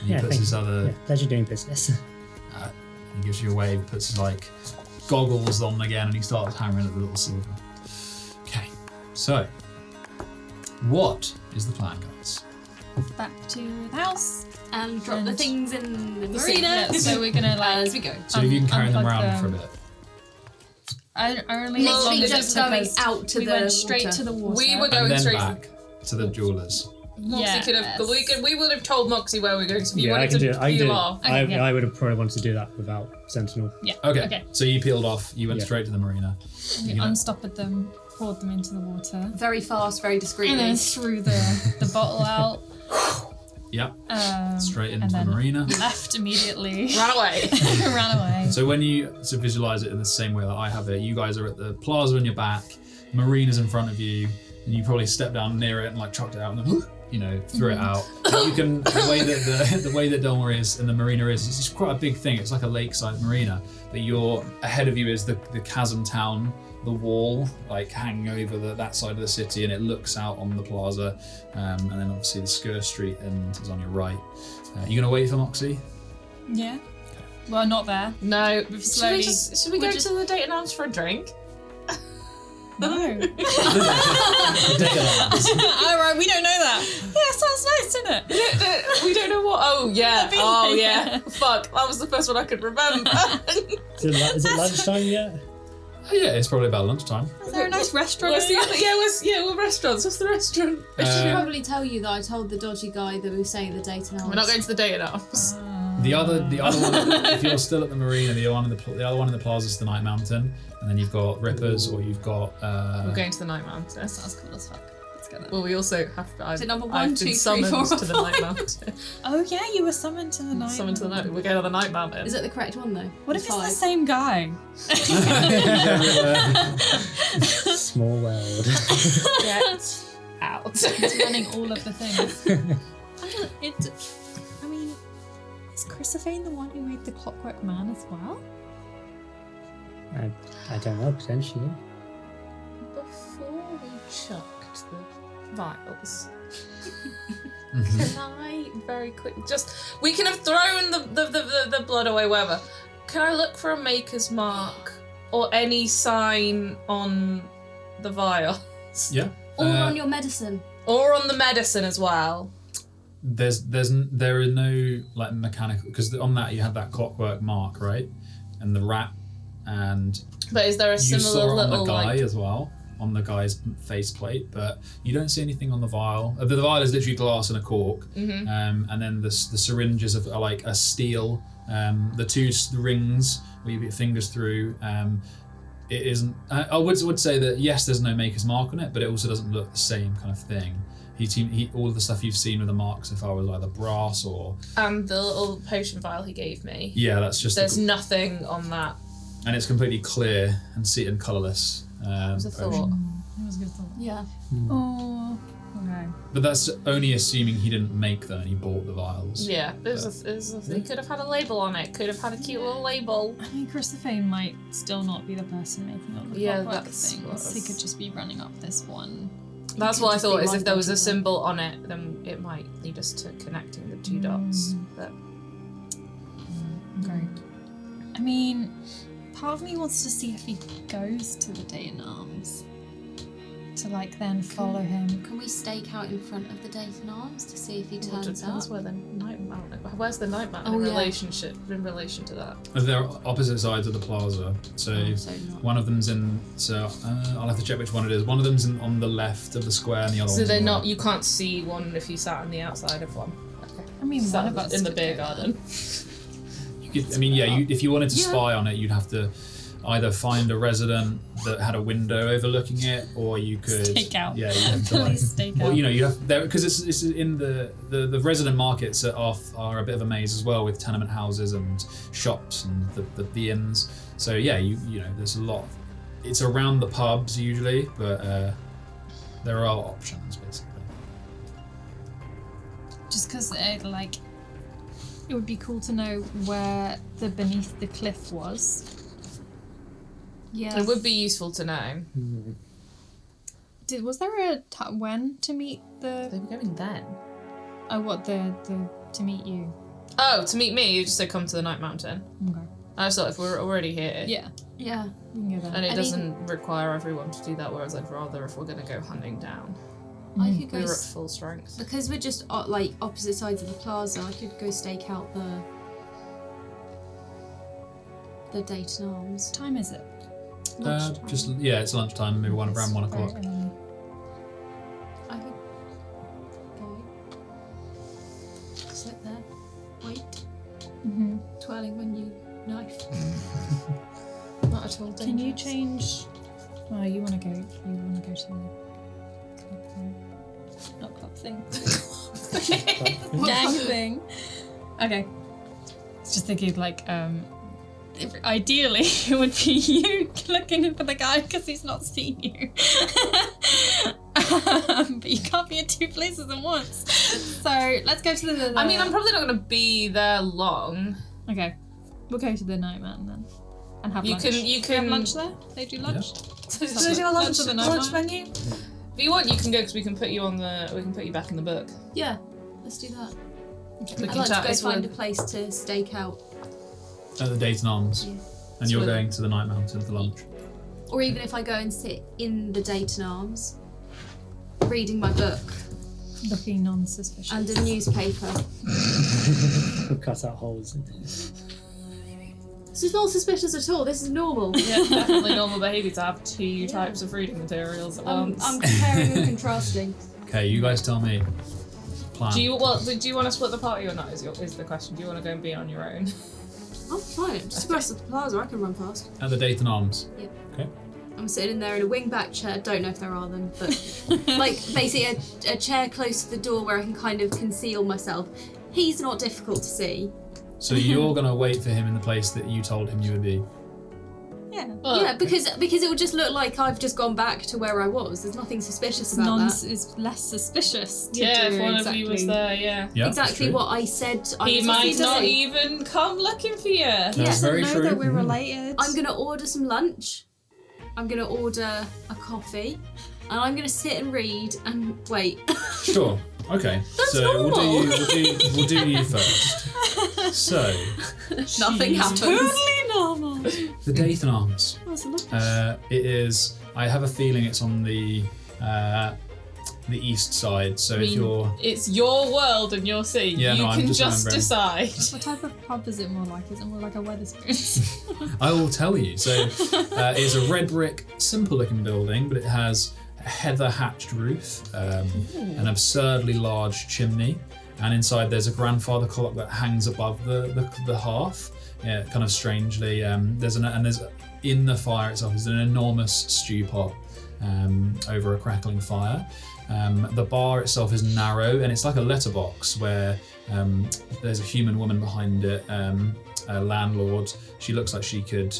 he puts his other. Yeah, pleasure doing business. He gives you a wave, puts his like goggles on again, and he starts hammering at the little silver. Okay, so what is the plan, guys? Back to the house. And drop the And things in the Marina. marina. So we're gonna like. As we go. So if you can carry them unplug around them. for a bit. I only as long Literally as it just took going us- out to we the went straight water. to the water. We were And going then straight back to the jewelers. Moxie Yes. could have. We would have told Moxie where we're going. So if you Yeah, I wanted can to do it. I can do peel it. off. Okay, yeah. I would have probably wanted to do that without Sentinel. Yeah. Okay, so you peeled off, you went Yeah. straight to the marina. We You know- unstoppered them, poured them into the water, Very fast, very discreetly. and then threw the bottle out. Yep, Um, straight and into the then marina. left immediately. Run away. Ran away. So when you visualize it in the same way that I have it, you guys are at the plaza on your back, marina's in front of you, and you probably step down near it and like chucked it out, and then threw it out. You can the way that Delnori is and the marina is, it's quite a big thing. It's like a lakeside marina. But ahead of you is the chasm town, the wall like hanging over that side of the city, and it looks out on the plaza, and then obviously the Skur Street end is on your right. You gonna wait for Moxie? Yeah. Well, not there. No. Slowly. Should we go to the Date and Arms for a drink? No. Take it All right, we don't know that. Yeah, sounds nice, doesn't it? We don't know what. Oh yeah. Been Oh there, yeah. yeah. Fuck. That was the first one I could remember. Is it lunchtime yet? Oh, yeah, it's probably about lunchtime. Is there a nice restaurant? What's the other? What restaurants? What's the restaurant? I should probably tell you that I told the dodgy guy that we were staying at the Date and Arms. We're not going to the Date and Arms. The other one, if you're still at the marina, the other one in the plaza is the Night Mountain, and then you've got Rippers, or you've got. We're going to the Night Mountain. That sounds cool as fuck. Let's go there. Well, we also have. So number one, I've 2, been 3, summoned 4, to the Night 5. Mountain. Oh yeah, you were summoned to the night. Summoned to the night. We're going to the Night Mountain. Is it the correct one though? What if it's the 5? same guy? Small world. Get out. It's running all of the things. I mean, is Chrysophane the one who made the Clockwork Man as well? I don't know, potentially. Before we chucked the vials, Mhm. can I very quickly we can have thrown the blood away, whatever. Can I look for a maker's mark or any sign on the vials? Yeah. Or on your medicine. Or on the medicine as well. There is no like mechanical, because on that you have that clockwork mark, right? And the rat, and But is there a you similar saw it on little the guy like as well, on the guy's faceplate, but you don't see anything on the vial. The vial is literally glass and a cork, and then the syringes are like a steel. The two rings where you put your fingers through. It isn't. I would say that yes, there's no maker's mark on it, but it also doesn't look the same kind of thing. All of the stuff you've seen with the mark so far was either brass or. And the little potion vial he gave me. Yeah, that's just. There's nothing on that. And it's completely clear and colourless. It was a thought. It was a good thought. Yeah. Oh, okay. But that's only assuming he didn't make them and he bought the vials. Yeah, he could have had a label on it. Could have had a cute little label. I mean, Chrysophane might still not be the person making all the clockwork that's Things. He could just be running up this one. That's could what I just thought. be Is one if there was a document. symbol on it, then it might lead us to connecting the two dots. But Okay. I mean, part of me wants to see if he goes to the Day in Arms. To like then follow him. Can we stake out in front of the Date and Arms to see if he it turns depends up? where the night mountain. Where's the night mountain Oh, in yeah. relation to that? They're opposite sides of the plaza. So So not. one of them's in. So I'll have to check which one it is. One of them's on the left of the square, and the other So one's they're on the not. right. You can't see one if you sat on the outside of one. Okay. I mean, Sat one of us in the could beer go there. garden. You could, I mean, yeah. If you wanted to Yeah. spy on it, you'd have to either find a resident that had a window overlooking it, or you could Stake out. Yeah, you have to like, Please stake or out. you have there because it's in the resident markets are a bit of a maze as well, with tenement houses and shops and the inns. So yeah, you know there's a lot. It's around the pubs usually, but there are options basically. Just because it would be cool to know where the beneath the cliff was. Yeah. It would be useful to know. Was there a when to meet They the? were going then. Oh, what the to meet you? Oh, to meet me, you just said come to the Night Mountain. Okay. I just thought if we're already here, Yeah, Yeah. we can go there. and it I doesn't require everyone to do that. Whereas I'd rather if we're going to go hunting down, I could go we were at full strength. because we're just like opposite sides of the plaza. I could go stake out the Date and Arms. What time is it? Lunchtime. It's lunchtime, maybe around 1 o'clock. Very early. I could go. Sit there. Wait. Mhm. Twirling my new knife. Not at all. Can you dangerous. change? Oh, you want to go? You want to go to the club thing? Not club thing. Gang thing. Okay. It's just thinking of ideally, it would be you looking for the guy because he's not seen you. But you can't be in two places at once. So let's go to the. I mean, I'm probably not going to be there long. Okay, we'll go to the Nightman then, and have lunch. You Do they have can lunch there? They do lunch. So Do they do a lunch at the Nightman? menu? If you want, you can go because we can put you back in the book. Yeah, let's do that. We I'd can like to chat go as find well. a place to stake out. At the Dayton Arms. Yeah. And you're So- going to the Night Mountain for lunch. Or even if I go and sit in the Dayton Arms, reading my book Looking non-suspicious. and a newspaper. Cut out holes in it. This is not suspicious at all, this is normal. Yeah, definitely normal behaviour to have two types of reading materials at once. I'm comparing and contrasting. Okay, you guys tell me. Plan. Do you want to split the party or not? Is the question. Do you want to go and be on your own? I'm fine, just across the plaza, I can run fast. At the Dayton Arms. Yeah. Okay. I'm sitting in there in a wing-back chair, don't know if there are them, but like basically a chair close to the door where I can kind of conceal myself. He's not difficult to see. So you're gonna wait for him in the place that you told him you would be. Yeah. Yeah, because it would just look like I've just gone back to where I was. There's nothing suspicious about that. Is less suspicious. To Yeah, do if one exactly. of you was there, yeah. Yeah. Exactly what I said. He was might going to not do. even come looking for you. That's very know true. that we're Mm. related. I'm gonna order some lunch. I'm gonna order a coffee, and I'm gonna sit and read and wait. Sure. Okay. That's so normal. we'll do you first. So Nothing happens. Totally normal. the Dayton Arms. That's a lot. It is. I have a feeling it's on the east side. So if you're, It's your world and your sea. Yeah, you no, I'm can just just remembering. decide. What type of pub is it more like? Is it more like a Wetherspoons? I will tell you. So it's a red brick, simple-looking building, but it has a heather-hatched roof, an absurdly large chimney, and inside there's a grandfather clock that hangs above the hearth. Yeah, kind of strangely. There's in the fire itself is an enormous stew pot over a crackling fire. The bar itself is narrow, and it's like a letterbox where there's a human woman behind it, a landlord. She looks like she could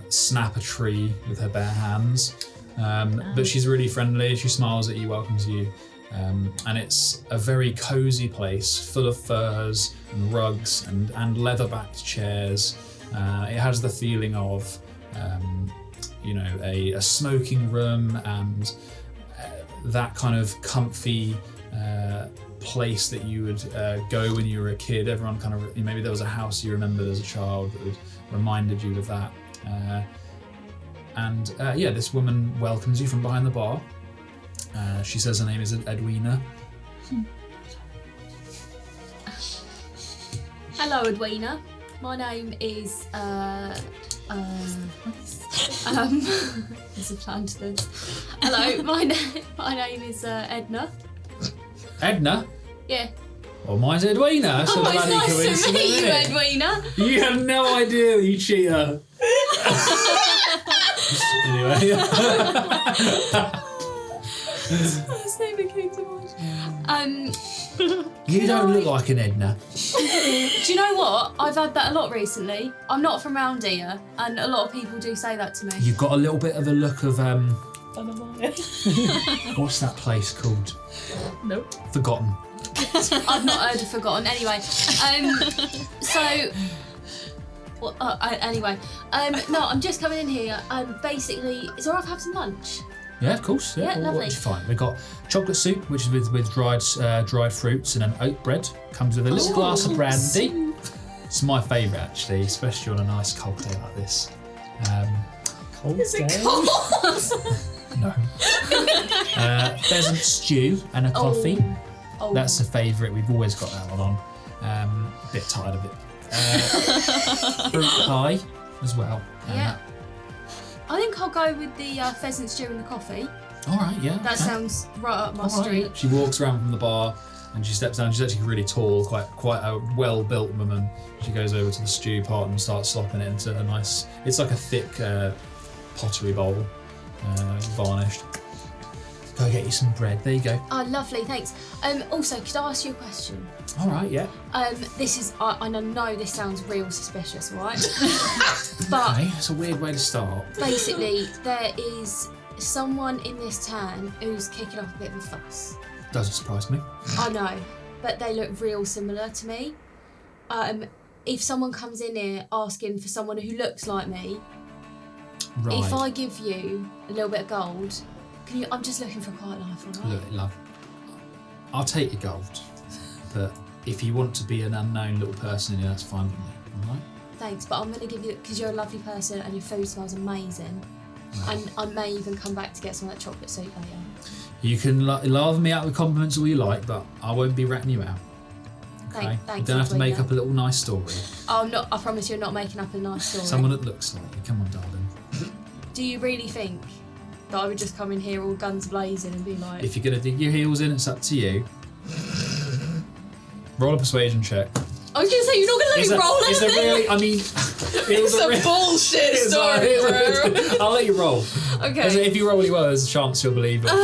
snap a tree with her bare hands, but she's really friendly. She smiles at you, welcomes you, and it's a very cozy place full of furs and rugs and leather-backed chairs. It has the feeling of a smoking room and that kind of comfy place that you would go when you were a kid. Everyone kind of, maybe there was a house you remembered as a child that reminded you of that. This woman welcomes you from behind the bar. She says her name is Edwina. Hello, Edwina. My name is there's a plan to this. Hello, my name is Edna. Edna? Yeah. Well, mine's Edwina. So Oh, it's bloody nice to coincidence, meet you, isn't it? Edwina. You have no idea, you cheater. Anyway. His name came to mind. You don't look like an Edna. Do you know what? I've had that a lot recently. I'm not from round here, and a lot of people do say that to me. You've got a little bit of a look of what's that place called? Nope. Forgotten. I've not heard of Forgotten. Anyway, no, I'm just coming in here. Basically, is it alright if I have some lunch? Yeah, of course. Yeah, what lovely. did you find? We've got chocolate soup, which is with dried fruits, and an oat bread. Comes with a little glass of brandy. It's my favourite, actually, especially on a nice cold day like this. Cold Is it day. cold? No. Pheasant stew and a coffee. Oh. That's a favourite. We've always got that one on. A bit tired of it. Fruit pie as well. Yeah. I think I'll go with the pheasant stew and the coffee. All right. Yeah. That okay. sounds right up my All right, street. yeah. She walks around from the bar and she steps down. She's actually really tall, quite a well-built woman. She goes over to the stew pot and starts slopping it into a nice. It's like a thick pottery bowl, varnished. Go get you some bread. There you go. Oh, lovely, thanks. Also, could I ask you a question? All right, yeah. This is, I know this sounds real suspicious, right? But Okay, it's a weird way to start. basically, there is someone in this town who's kicking up a bit of a fuss. Doesn't surprise me. I know, but they look real similar to me. If someone comes in here asking for someone who looks like me, Right. if I give you a little bit of gold, I'm just looking for a quiet life, alright? Look, love, I'll take your gold, but if you want to be an unknown little person here, that's fine with me, all right? Thanks, but I'm going to give you, because you're a lovely person and your food smells amazing, and I may even come back to get some of that chocolate soup later. You can lather me out with compliments all you like, but I won't be ratting you out. Okay? Thanks, you don't have to make Edwina. up a little nice story. Oh, no, I promise you're not making up a nice story. Someone that looks like you. Come on, darling. Do you really think that I would just come in here all guns blazing and be like... If you're going to dig your heels in, it's up to you. Roll a persuasion check. I was going to say, you're not going to let me roll Is anything? it really? I mean, It's a bullshit story, bro. I'll let you roll. Okay. If you roll really well, there's a chance you'll believe it. Or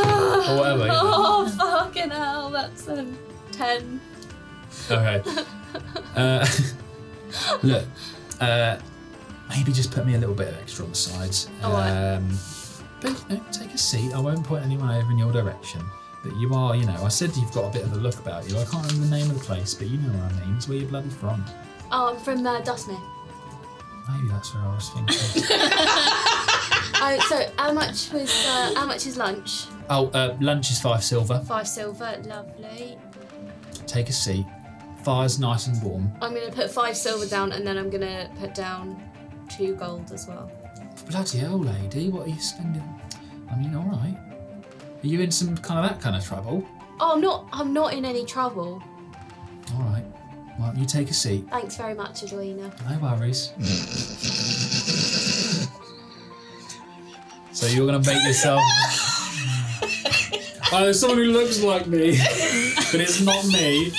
whatever. You know. Oh, fucking hell, that's a 10. Okay. Look, maybe just put me a little bit extra on the sides. Alright. But take a seat. I won't point anyone over in your direction. But you are, I said you've got a bit of a look about you. I can't remember the name of the place, but you know where I mean. It's where you're bloody from. Oh, I'm from Dustmith. Maybe that's where I was thinking. So how much is lunch? Lunch is 5 silver. 5 silver, lovely. Take a seat. Fire's nice and warm. I'm going to put 5 silver down and then I'm going to put down 2 gold as well. Bloody hell, lady, what are you spending? I mean, all right. Are you in some that kind of trouble? Oh, I'm not in any trouble. All right. Well, you take a seat. Thanks very much, Edwina. No worries. So you're gonna make yourself. There's someone who looks like me, but it's not me.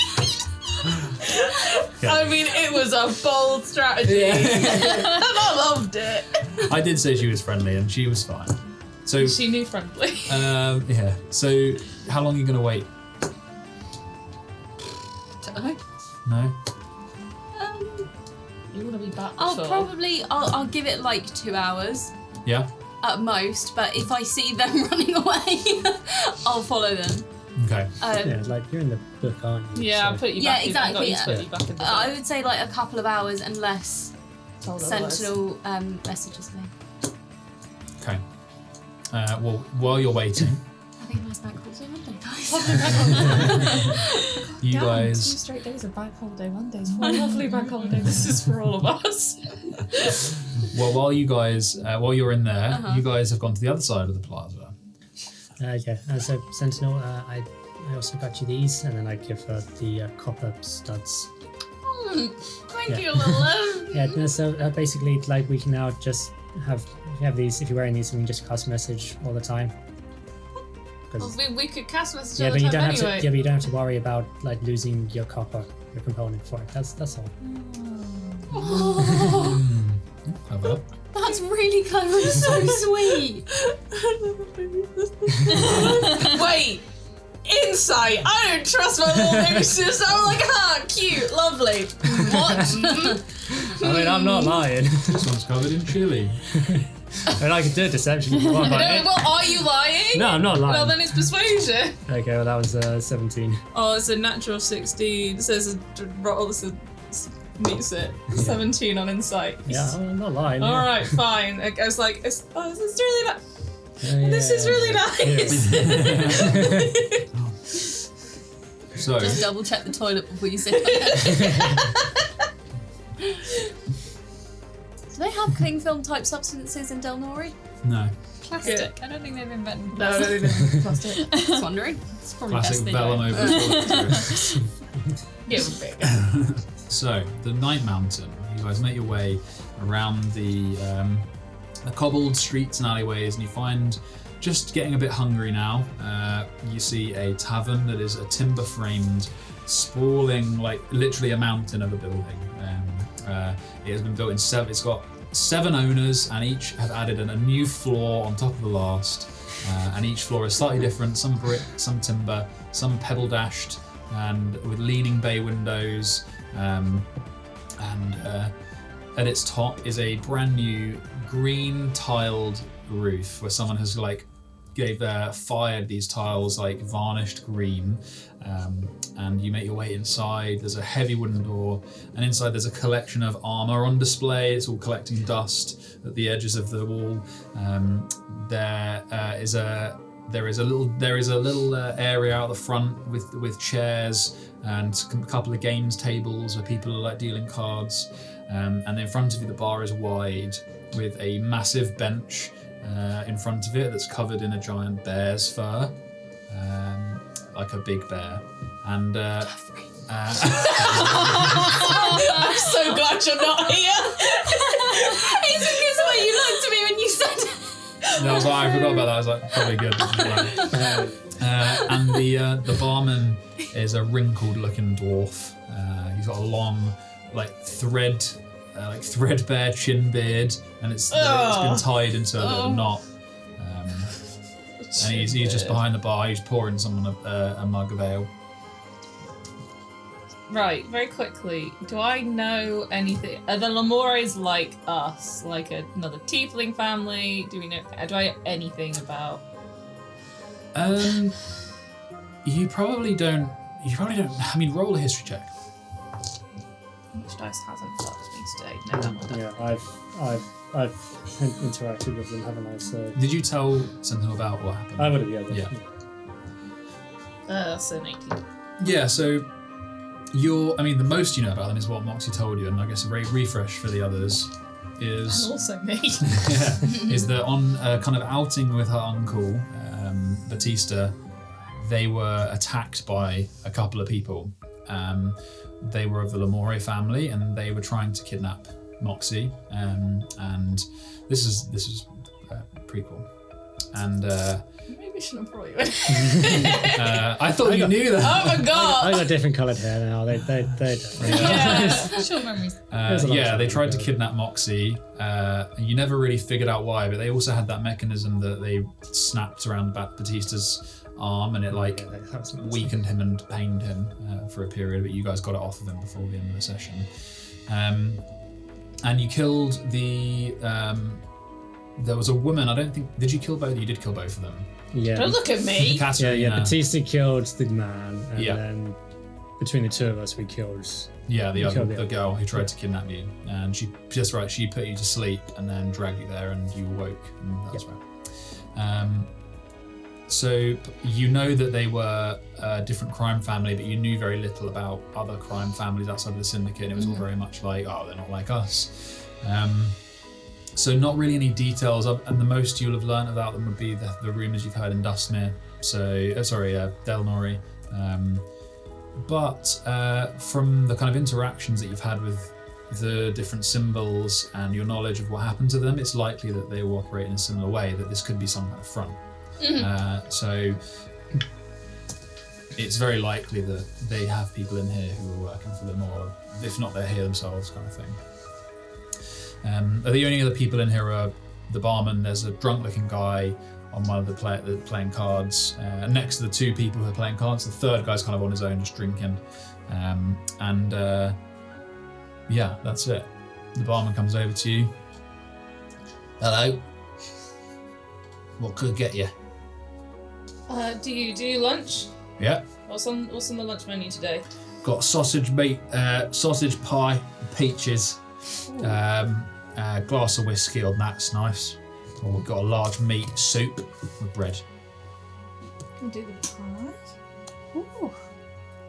I mean, it was a bold strategy. And I loved it. I did say she was friendly, and she was fine. So She knew friendly. yeah. So how long are you gonna wait? Don't know. No. You want to be back I'll for... probably I'll give it like 2 hours Yeah. at most. But if I see them running away, I'll follow them. Okay. Yeah, like you're in the book, aren't you? Yeah, I'll So- put you Yeah, back in. I've got you to exactly. put you back in the I book. would say like a couple of hours unless Told otherwise. Sentinel messages me. Okay. Well, while you're waiting, I think nice bank holiday Monday, guys. you Damn, 2 guys. straight days of bank holiday Mondays. What a lovely bank holiday this is for all of us. Well, while you're in there, you guys have gone to the other side of the plaza. So Sentinel, I also got you these, and then I give her the copper studs. Thank you, Lilith. Yeah, no, so basically, like we can now just have these. If you're wearing these, we can just cast message all the time. 'Cause- Well, we could cast message yeah, all but the you time don't anyway. have to. Yeah, but you don't have to worry about like losing your copper, your component for it. That's all. Oh, Clever. that's really clever and so sweet. Wait! Insight! I don't trust my little baby sister. I'm like, cute, lovely. What? I mean, I'm not lying. This one's covered in chili. I mean, I could do a deception if you want, but No, well, are you lying? no, I'm not lying. Well, then it's persuasion. Okay, well that was 17. Oh, it's a natural 16. It says meets it. 17 on insight. Yeah, I'm not lying. All right, fine. I was like, this is really nice. Yeah. This is really nice. So, Just double check the toilet before you sit. Do they have cling film type substances in Delnori? no. Plastic. I don't think they've invented No, plastic. no, plastic. Just wondering. It's probably Classic best they vellum don't. over the toilet. Give a bit. So, the Night Mountain. You guys make your way around the cobbled streets and alleyways, and you find, just getting a bit hungry now, you see a tavern that is a timber-framed, sprawling, like literally a mountain of a building. It has been built in it's got 7 owners, and each have added a new floor on top of the last. and each floor is slightly different. Some brick, some timber, some pebble dashed, and with leading bay windows. And at its top is a brand new green tiled roof where someone has fired these tiles like varnished green, and you make your way inside. There's a heavy wooden door, and inside there's a collection of armor on display. It's all collecting dust at the edges of the wall. There is a little area out the front with chairs and a couple of games tables where people are like dealing cards. And in front of you, the bar is wide with a massive bench in front of it that's covered in a giant bear's fur, like a big bear. And I'm so glad you're not here. It's because the way you looked at me when you said it. I was like, I forgot about that. I was like, probably good. And the barman is a wrinkled-looking dwarf. He's got a long, threadbare chin beard, and it's been tied into a little knot. And he's just behind the bar. He's pouring someone a mug of ale. Right, very quickly, do I know anything? Are the Lamores like us? Like another tiefling family? Do I know anything about? You probably don't. I mean, roll a history check. Which dice hasn't fucked me today? No, that one. Yeah, I've interacted with them, haven't I? So Did you tell Sentinel about what happened? I would have, yeah. That's an 18. Yeah, so the most you know about them is what Moxie told you, and I guess a very refresh for the others is... And also me. is that on a kind of outing with her uncle, Batista, they were attacked by a couple of people. They were of the Lamore family, and they were trying to kidnap Moxie. And this is prequel. And Maybe I shouldn't have brought you in. I thought you knew that. Oh my god! I got different coloured hair now. They Short memories. They tried to kidnap Moxie. And you never really figured out why, but they also had that mechanism that they snapped around Batista's arm, and it weakened him and pained him for a period, but you guys got it off of him before the end of the session. And you killed there was a woman, did you kill both? You did kill both of them. Yeah. Don't look at me! Yeah, Batista killed the man, and Yeah. then between the two of us we killed... the girl who tried to kidnap you. And she put you to sleep and then dragged you there, and you awoke, and that's right. So you know that they were a different crime family, but you knew very little about other crime families outside of the syndicate. And it was all very much like, oh, they're not like us. So not really any details, and the most you'll have learned about them would be the rumours you've heard in Dustmere. Delnori. But from the kind of interactions that you've had with the different symbols and your knowledge of what happened to them, it's likely that they will operate in a similar way, that this could be some kind of front. So it's very likely that they have people in here who are working for them, or if not, they're here themselves, kind of thing. The only other people in here are the barman. There's a drunk-looking guy on one of the playing cards. Next to the two people who are playing cards, the third guy's kind of on his own, just drinking. That's it. The barman comes over to you. Hello. What could get you? Do you do lunch? Yeah. What's on the lunch menu today? Got sausage meat, sausage pie, peaches, glass of whiskey on that's nice. Or we've got a large meat soup with bread. Can do the pie. Ooh,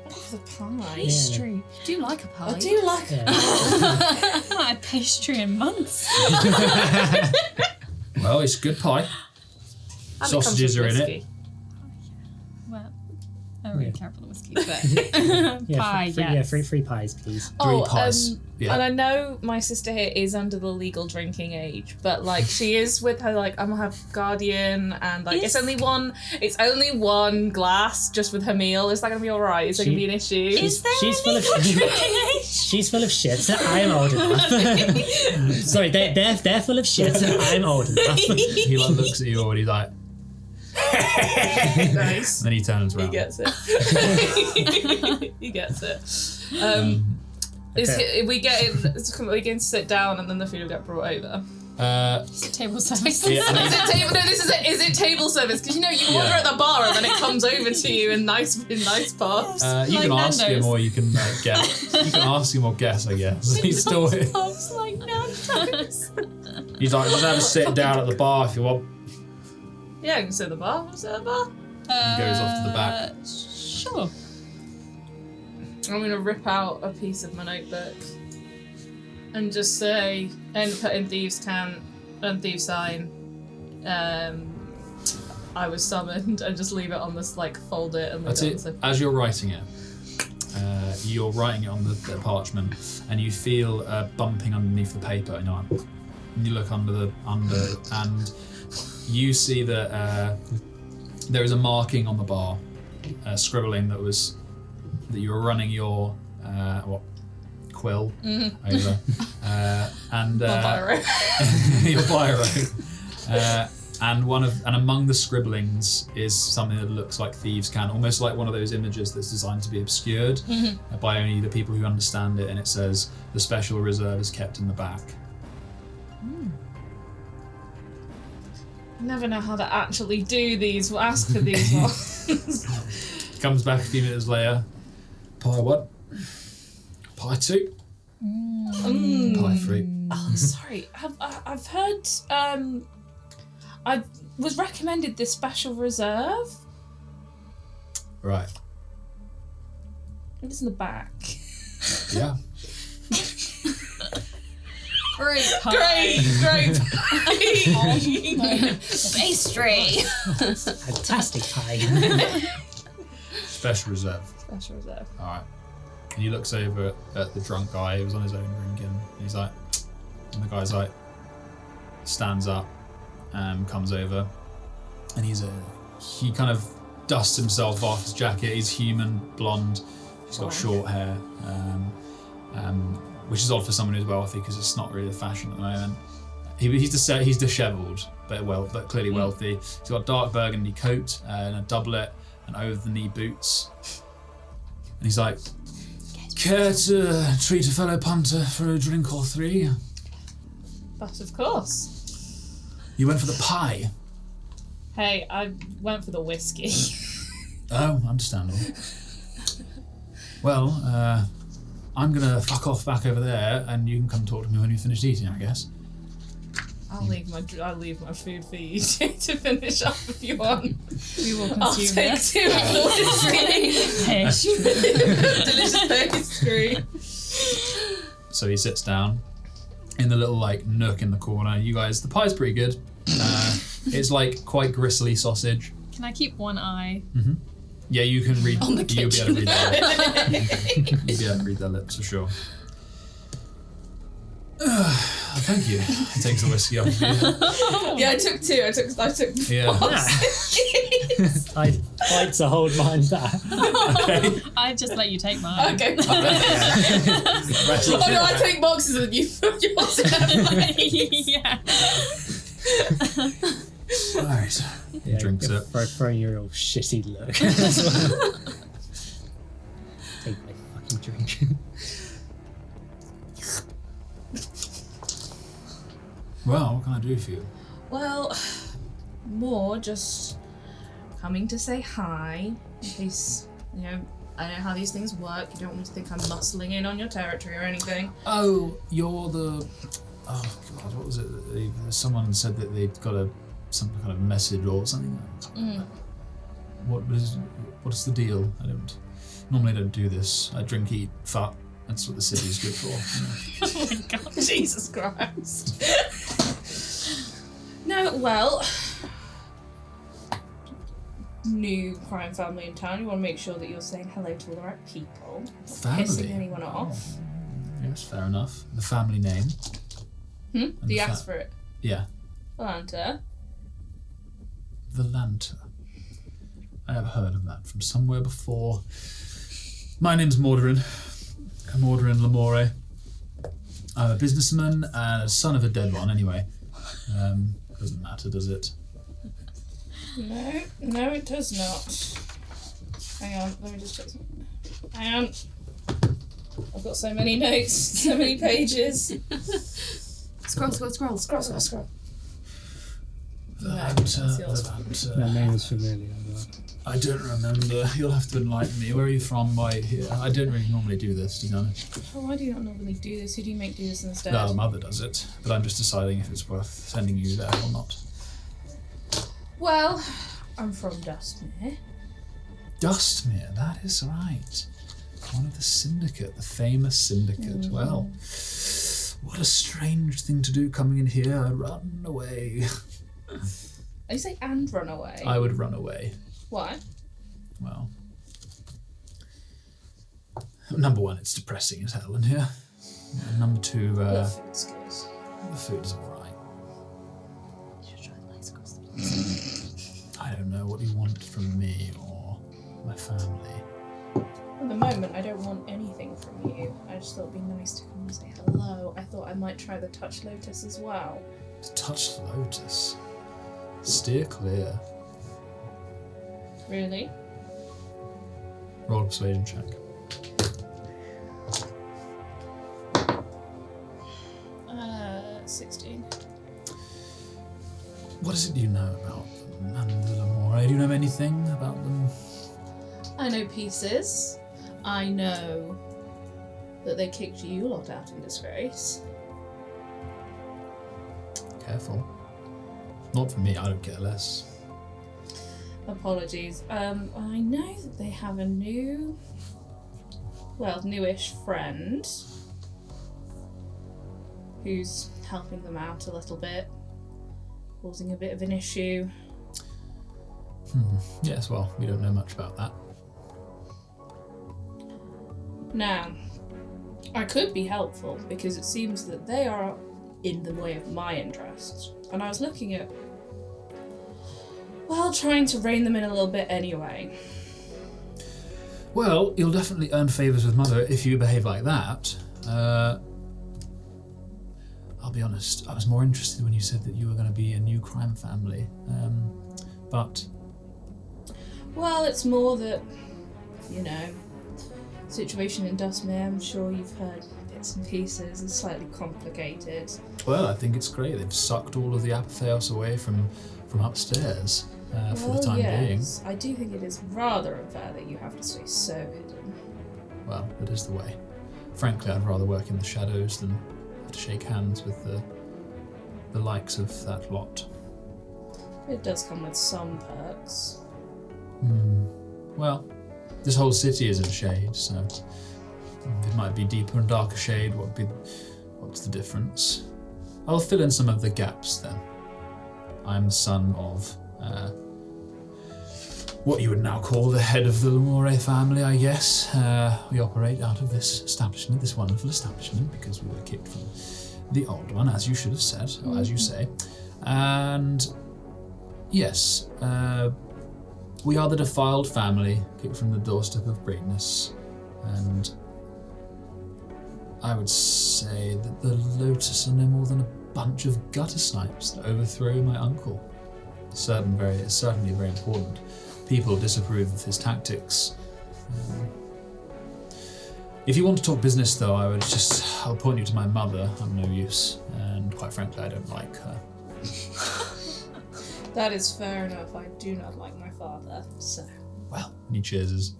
I love the pie. Pastry. You do like a pie. I do like it. I've not had pastry in months. Well, it's good pie. And Sausages it comes are with in it. whiskey. Well, I don't really care for the whiskey, but pie, Yeah, free pies, please. Three pies. And I know my sister here is under the legal drinking age, but like she is with her I'm her guardian, and like it's only one glass just with her meal. Is that gonna be alright? Is there gonna be an issue? is there She's full of She's full of shit. I'm old enough. Sorry, they're full of shit. I'm old enough. He looks at you and he's like, Nice. And then he turns around. He gets it. He gets it. We get to sit down and then the food will get brought over. Table service. Yeah, I mean, Is it table? No, is it table service? Because you order at the bar and then it comes over to you in nice pops. you Like can ask him Nando's. or you can guess. You can ask him or guess, I guess. He's still here. Pops like Nando's. He's like, just have a sit down at the bar if you want. Yeah, you can sit at the bar. Sit at the bar. He goes off to the back. Sure. I'm gonna rip out a piece of my notebook and just say, and put in thieves' sign. I was summoned, and just leave it on this, fold it and leave That's it. it. As you're writing it, you're writing it on the parchment, and you feel bumping underneath the paper, and you look under, and you see that there is a marking on the bar, scribbling that you were running your quill over, and biro. your biro. And among the scribblings is something that looks like thieves' can, almost like one of those images that's designed to be obscured by only the people who understand it. And it says, "The special reserve is kept in the back." Never know how to actually do these. We'll ask for these ones. Comes back a few minutes later. Pie 1, pie 2, pie 3. Oh, sorry. I've heard. I was recommended this special reserve. Right. It's in the back. Yeah. Great Great. Pastry. Fantastic pie. Special reserve. Special reserve. All right. And he looks over at the drunk guy who was on his own drinking. And he's like, and the guy's like, stands up, comes over, and he kind of dusts himself off his jacket. He's human, blonde. He's got short hair, which is odd for someone who's wealthy because it's not really the fashion at the moment. He's dishevelled, but clearly wealthy. He's got a dark burgundy coat and a doublet and over-the-knee boots. And he's like, "Care to treat a fellow punter for a drink or 3? But of course. You went for the pie." Hey, I went for the whiskey. Oh, understandable. Well, I'm gonna fuck off back over there, and you can come talk to me when you've finished eating, I guess. I'll leave my food for you to finish up if you want. We will I'll consume take this. 2 delicious pastry. So he sits down in the little nook in the corner. You guys, the pie's pretty good. It's quite gristly sausage. Can I keep one eye? Yeah, you can read. On the You'll be able to read their lips. kitchen. You'll be able to read their lips for sure. Thank you. He takes the whiskey off. Yeah, I took 2. I took. Yeah. I'd like to hold mine back. Okay. I'd just let you take mine. Okay. Rest Oh of no, I it. take boxes and you put yours in. Yeah. Alright. He drinks it. Throwing your real shitty look. Take my fucking drink. Well, what can I do for you? Well, more just coming to say hi, in case, I know how these things work. You don't want to think I'm muscling in on your territory or anything. Oh, you're the... Oh, God, what was it? Someone said that they'd got some kind of message or something. What is the deal? Normally I don't do this. I drink, eat, fuck. That's what the city's good for. Oh my god. Jesus Christ. No, well, new crime family in town. You want to make sure that you're saying hello to all the right people. Not Family? pissing anyone off. Yes, fair enough. The family name. Do you ask for it? Yeah. Atlanta. The Lanta. I have heard of that from somewhere before. My name's Morderin. Morderin Lamore. I'm a businessman and a son of a dead one, anyway. Doesn't matter, does it? No, it does not. Hang on, let me just check something. Hang on. I've got so many notes, so many pages. Scroll. That name is familiar. I don't remember. You'll have to enlighten me. Where are you from? Why here? I don't really normally do this, to be honest. Oh, why do you not normally do this? Who do you make do this instead? No, Mother does it, but I'm just deciding if it's worth sending you there or not. Well, I'm from Dustmere. Dustmere, that is right. One of the syndicate, the famous syndicate. Well, what a strange thing to do coming in here. Run away. You say and run away? I would run away. Why? Well, number one, it's depressing as hell in here. And number two, The food skills. the food's alright. You should try the legs across the I don't know what you want from me or my family. At the moment, I don't want anything from you. I just thought it'd be nice to come and say hello. I thought I might try the touch lotus as well. To touch the lotus. Steer clear. Really? Roll a persuasion check. 16. What is it you know about them and the Lamore? Do you know anything about them? I know pieces. I know that they kicked you lot out in disgrace. Careful. Not for me, I don't care less. Apologies. I know that they have a newish friend who's helping them out a little bit, causing a bit of an issue. Yes, well, we don't know much about that. Now, I could be helpful because it seems that they are in the way of my interests, and I was looking at, well, trying to rein them in a little bit anyway. Well, you'll definitely earn favours with Mother if you behave like that. I'll be honest, I was more interested when you said that you were going to be a new crime family. But... Well, it's more that, situation in Dustmere, I'm sure you've heard bits and pieces, is slightly complicated. Well, I think it's great. They've sucked all of the Apotheos away from upstairs for the time being. I do think it is rather unfair that you have to stay so hidden. Well, it is the way. Frankly, I'd rather work in the shadows than have to shake hands with the likes of that lot. It does come with some perks. Well, this whole city is in shade, so it might be deeper and darker shade. What's the difference? I'll fill in some of the gaps then. I'm the son of what you would now call the head of the Lamore family, I guess. We operate out of this establishment, this wonderful establishment, because we were kicked from the old one, as you should have said, or as you say. And yes, we are the defiled family, kicked from the doorstep of greatness, and I would say that the Lotus are no more than a bunch of gutter snipes that overthrew my uncle. Certainly very important. People disapprove of his tactics. If you want to talk business, though, I'll point you to my mother. I'm no use, and quite frankly, I don't like her. That is fair enough. I do not like my father, so. Well, any cheerses?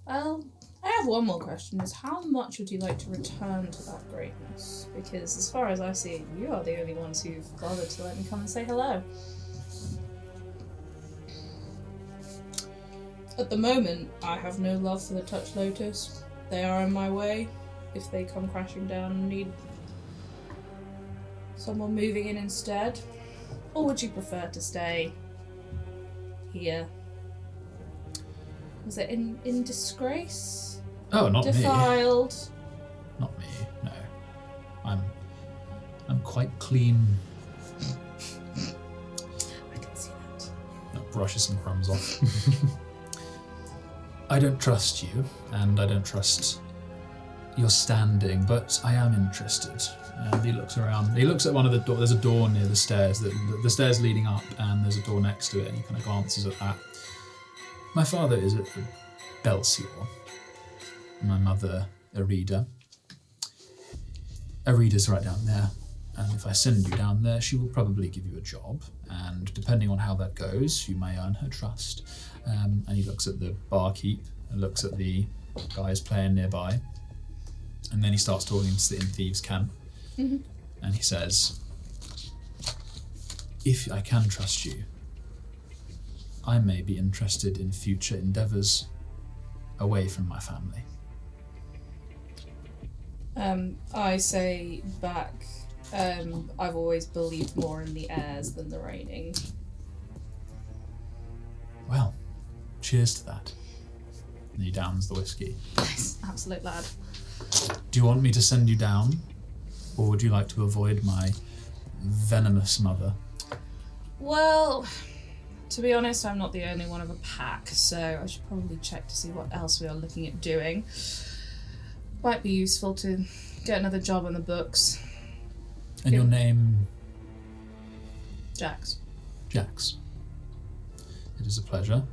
Well, I have one more question, is how much would you like to return to that greatness? Because as far as I see it, you are the only ones who've bothered to let me come and say hello. At the moment, I have no love for the Touch Lotus. They are in my way. If they come crashing down and need someone moving in instead. Or would you prefer to stay here? Was it in disgrace? Oh, not me. Defiled? Not me, no. I'm quite clean. I can see that. I'll brush some crumbs off. I don't trust you, and I don't trust your standing, but I am interested. And he looks around. He looks at one of the doors. There's a door near the stairs, the stairs leading up, and there's a door next to it, and he kind of glances at that. My father is at Belsior. My mother, Arida. Arida's right down there. And if I send you down there, she will probably give you a job. And depending on how that goes, you may earn her trust. And he looks at the barkeep and looks at the guys playing nearby. And then he starts talking to the in thieves' camp. Mm-hmm. And he says, if I can trust you, I may be interested in future endeavours away from my family. I say back, I've always believed more in the airs than the raining. Well, cheers to that. And he downs the whiskey. Nice, absolute lad. Do you want me to send you down? Or would you like to avoid my venomous mother? Well, to be honest, I'm not the only one of a pack, so I should probably check to see what else we are looking at doing. Might be useful to get another job on the books. And your name? Jax. Jax. It is a pleasure.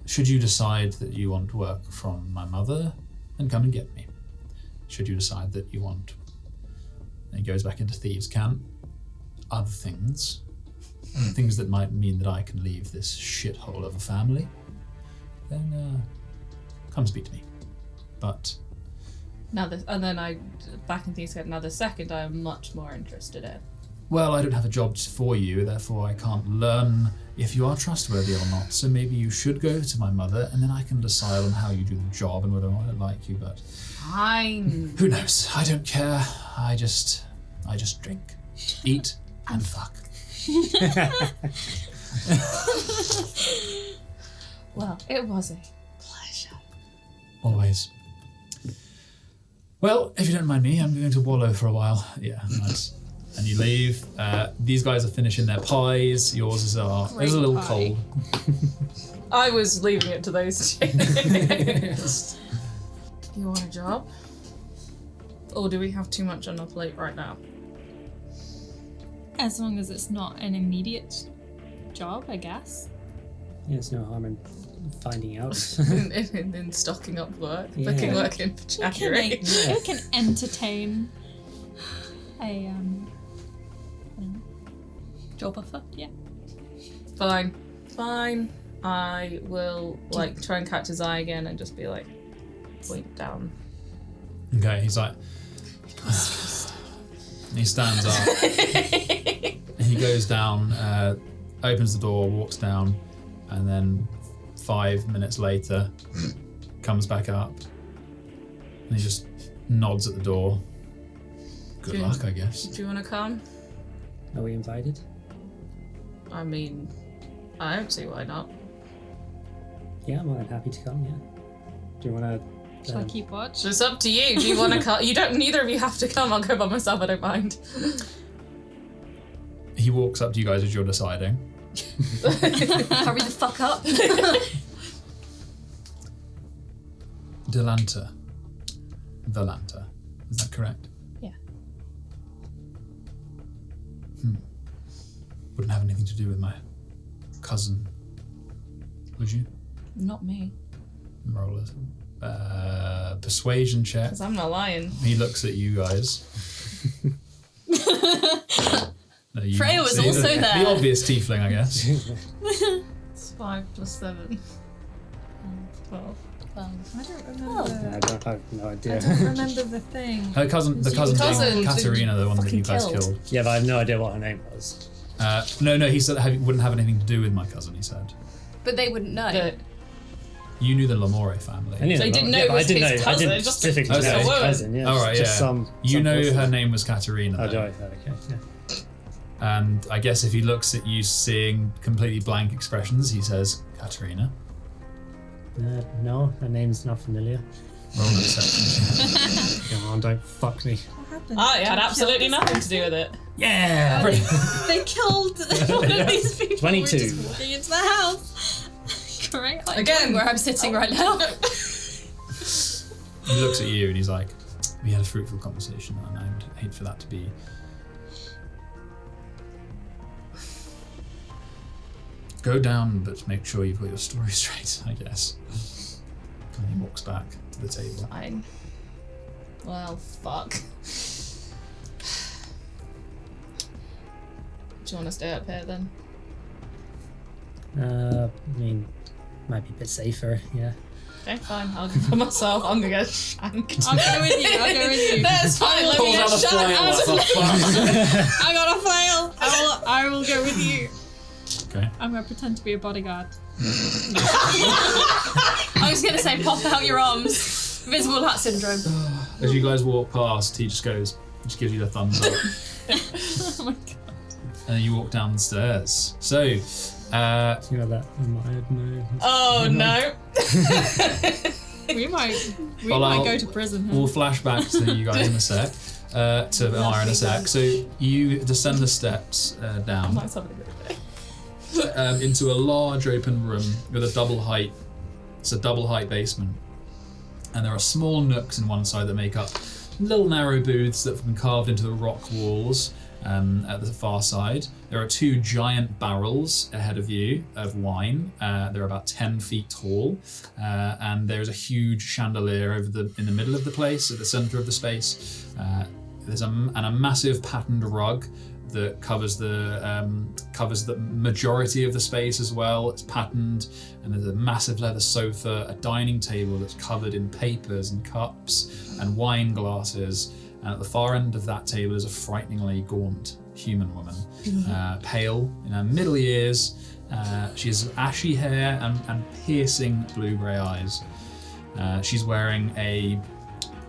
Should you decide that you want work from my mother, then come and get me. Should you decide that you want... And he goes back into thieves' camp. Other things. Things that might mean that I can leave this shithole of a family. Then come speak to me. But... And then I, back in thieves' camp, now the second I am much more interested in. Well, I don't have a job for you, therefore I can't learn if you are trustworthy or not. So maybe you should go to my mother, and then I can decide on how you do the job and whether or not I like you, but... Fine. Who knows? I don't care. I just drink, eat, and fuck. Well, it was a pleasure. Always. Well, if you don't mind me, I'm going to wallow for a while. Yeah, nice. And you leave. These guys are finishing their pies. Yours is a little pie. cold. I was leaving it to those two. You want a job? Or do we have too much on our plate right now? As long as it's not an immediate job, I guess. Yeah, there's no harm in finding out. in stocking up work, Yeah. booking work in for January. You can entertain a Job offer? Yeah. Fine. I will try and catch his eye again and just be like, point down. Okay, he's like... And he stands up. And he goes down, opens the door, walks down, and then 5 minutes later comes back up. And he just nods at the door. Good luck, I guess. Do you want to come? Are we invited? I mean, I don't see why not. Yeah, I'm more than happy to come, yeah. Do you want to... Shall I keep watch? It's up to you. Do you want to come? You don't. Neither of you have to come. I'll go by myself. I don't mind. He walks up to you guys as you're deciding. Hurry the fuck up. Delanta. Valanta. Is that correct? Yeah. Wouldn't have anything to do with my cousin, would you? Not me. Roll a persuasion check. Because I'm not lying. He looks at you guys. No, you Freya was see also the there. obvious tiefling, I guess. It's 5 + 7. 12. I don't remember. I have no idea. I don't remember the thing. Her cousin, the cousin, Katerina, the one that you guys fucking killed. Yeah, but I have no idea what her name was. No, he said wouldn't have anything to do with my cousin, he said. But they wouldn't know. But You knew the Lamore family. I knew They that, didn't yeah, know it but was I didn't his know. I cousin, didn't just specifically a know his woman. cousin. Yeah, All right, just yeah. some You know person. her name was Katerina. Oh, though. do I? Okay, yeah. And I guess if he looks at you seeing completely blank expressions, he says, Katerina. No, her name's not familiar. Roll a deception. Come on, don't fuck me. What happened? it had absolutely nothing to do with it. Yeah! They killed one of these people. 22. Who were just walking into the house. Correct. Again, where I'm sitting right now. He looks at you and he's like, we had a fruitful conversation, and I would hate for that to be. Go down, but make sure you've got your story straight, I guess. And he walks back to the table. Fine. Well, fuck. Do you want to stay up here then? I mean, might be a bit safer, yeah. Okay, fine. I'll go for myself. I'm gonna get shanked. I'll go with you. I'll go with you. That's fine. Let me Pulls get out a shanked. flail, what the fuck? I got a flail. I will go with you. Okay. I'm gonna pretend to be a bodyguard. I was gonna say, pop out your arms. Visible hat syndrome. As you guys walk past, he just gives you the thumbs up. Oh my god. And you walk down the stairs. So, You know that admired no. Oh no. We might I'll- go to prison here. we'll flash back to you guys in a sec. To Amara in a sec. So you descend the steps down Nice having a good day. into a large open room with a double height. It's a double height basement, and there are small nooks in one side that make up little narrow booths that have been carved into the rock walls. At the far side, there are 2 giant barrels ahead of you of wine. They're about 10 feet tall, and there's a huge chandelier in the middle of the place, at the center of the space. There's a massive patterned rug that covers the majority of the space as well. It's patterned, and there's a massive leather sofa, a dining table that's covered in papers and cups and wine glasses. And at the far end of that table is a frighteningly gaunt human woman, pale, in her middle years. She has ashy hair and piercing blue-grey eyes. She's wearing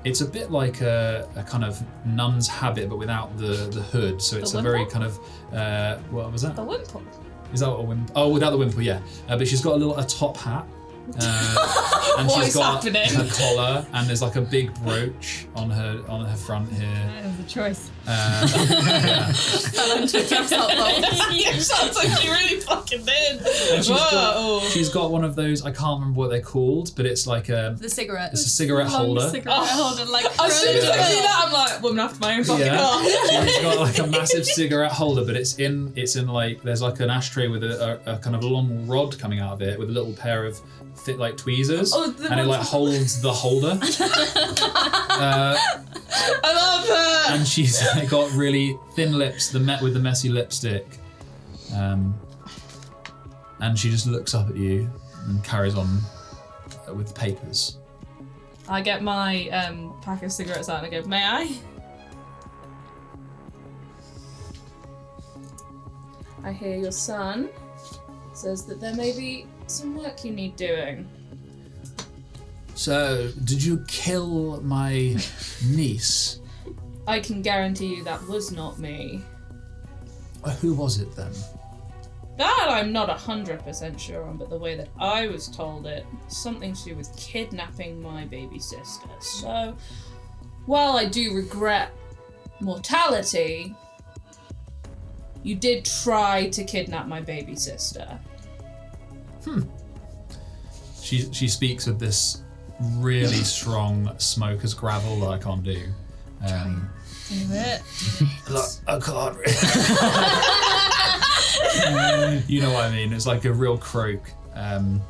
it's a bit like a kind of nun's habit, but without the hood. So it's a very wimple? kind of, what was that? The wimple. Is that what a wimple? Oh, without the wimple, yeah. But she's got a top hat. And What she's is got happening? her collar, and there's like a big brooch on her front here. That was a choice. Yeah. Fell into a assault bolt. You sounds like you really fucking did. And she's got one of those, I can't remember what they're called, but it's like The cigarette. it's a cigarette Long holder. cigarette holder, like As soon as I Yeah. see that, I'm like, woman after my own fucking Yeah, heart. she's got like a massive cigarette holder, but it's in like there's like an ashtray with a kind of long rod coming out of it with a little pair of fit like tweezers, Oh, the and it like ones- holds the holder. I love her. And she's got really thin lips, with the messy lipstick, and she just looks up at you and carries on with the papers. I get my pack of cigarettes out and I go, may I? I hear your son says that there may be some work you need doing. So, did you kill my niece? I can guarantee you that was not me. Who was it then? That I'm not 100% sure on, but the way that I was told it, something to do with kidnapping my baby sister. So, while I do regret mortality, you did try to kidnap my baby sister. She speaks with this really strong smoker's gravel that I can't do. Do it. Look, I can't. You know what I mean? It's like a real croak, and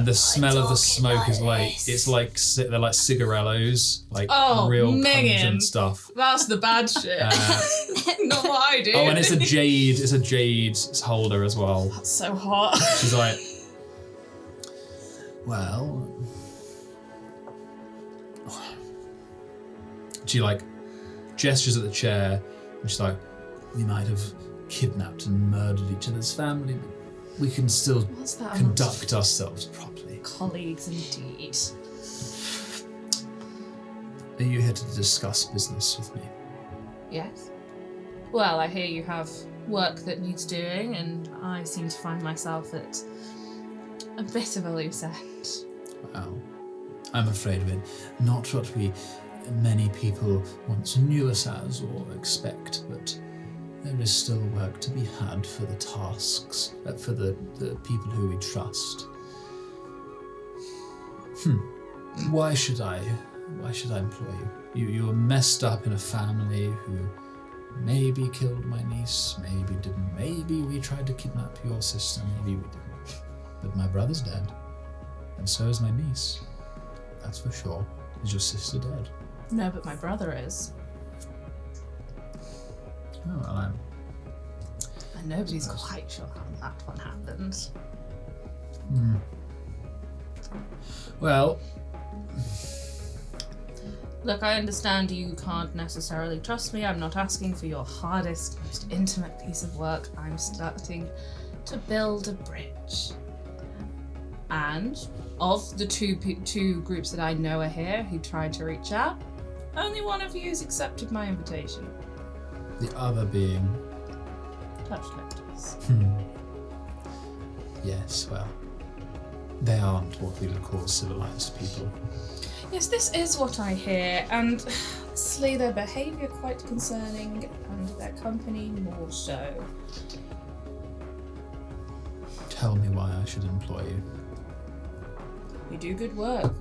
the smell of the smoke is like they're like cigarellos, like real Megan. pungent stuff. That's the bad shit. Not what I do. Oh, and it's a jade holder as well. That's so hot. She's like, well, she like gestures at the chair, and she's like, we might have kidnapped and murdered each other's family, but we can still What's that? conduct ourselves properly. Colleagues indeed. Are you here to discuss business with me? Yes. Well, I hear you have work that needs doing, and I seem to find myself at a bit of a loose end. Well, I'm afraid of it. Not what many people once knew us as or expect, but there is still work to be had for the tasks, for the people who we trust. Why should I Why should I employ you? You were messed up in a family who maybe killed my niece, maybe didn't. Maybe we tried to kidnap your sister, maybe we didn't. But my brother's dead. And so is my niece. That's for sure. Is your sister dead? No, but my brother is. Oh, well, And nobody's quite sure how that one happened. Well, Look, I understand you can't necessarily trust me. I'm not asking for your hardest, most intimate piece of work. I'm starting to build a bridge. And of the two groups that I know are here who tried to reach out, only one of you has accepted my invitation. the other being... Touchlifters. Yes, well, they aren't what we would call civilized people. Yes, this is what I hear, and honestly, their behaviour quite concerning, and their company more so. Tell me why I should employ you. You do good work.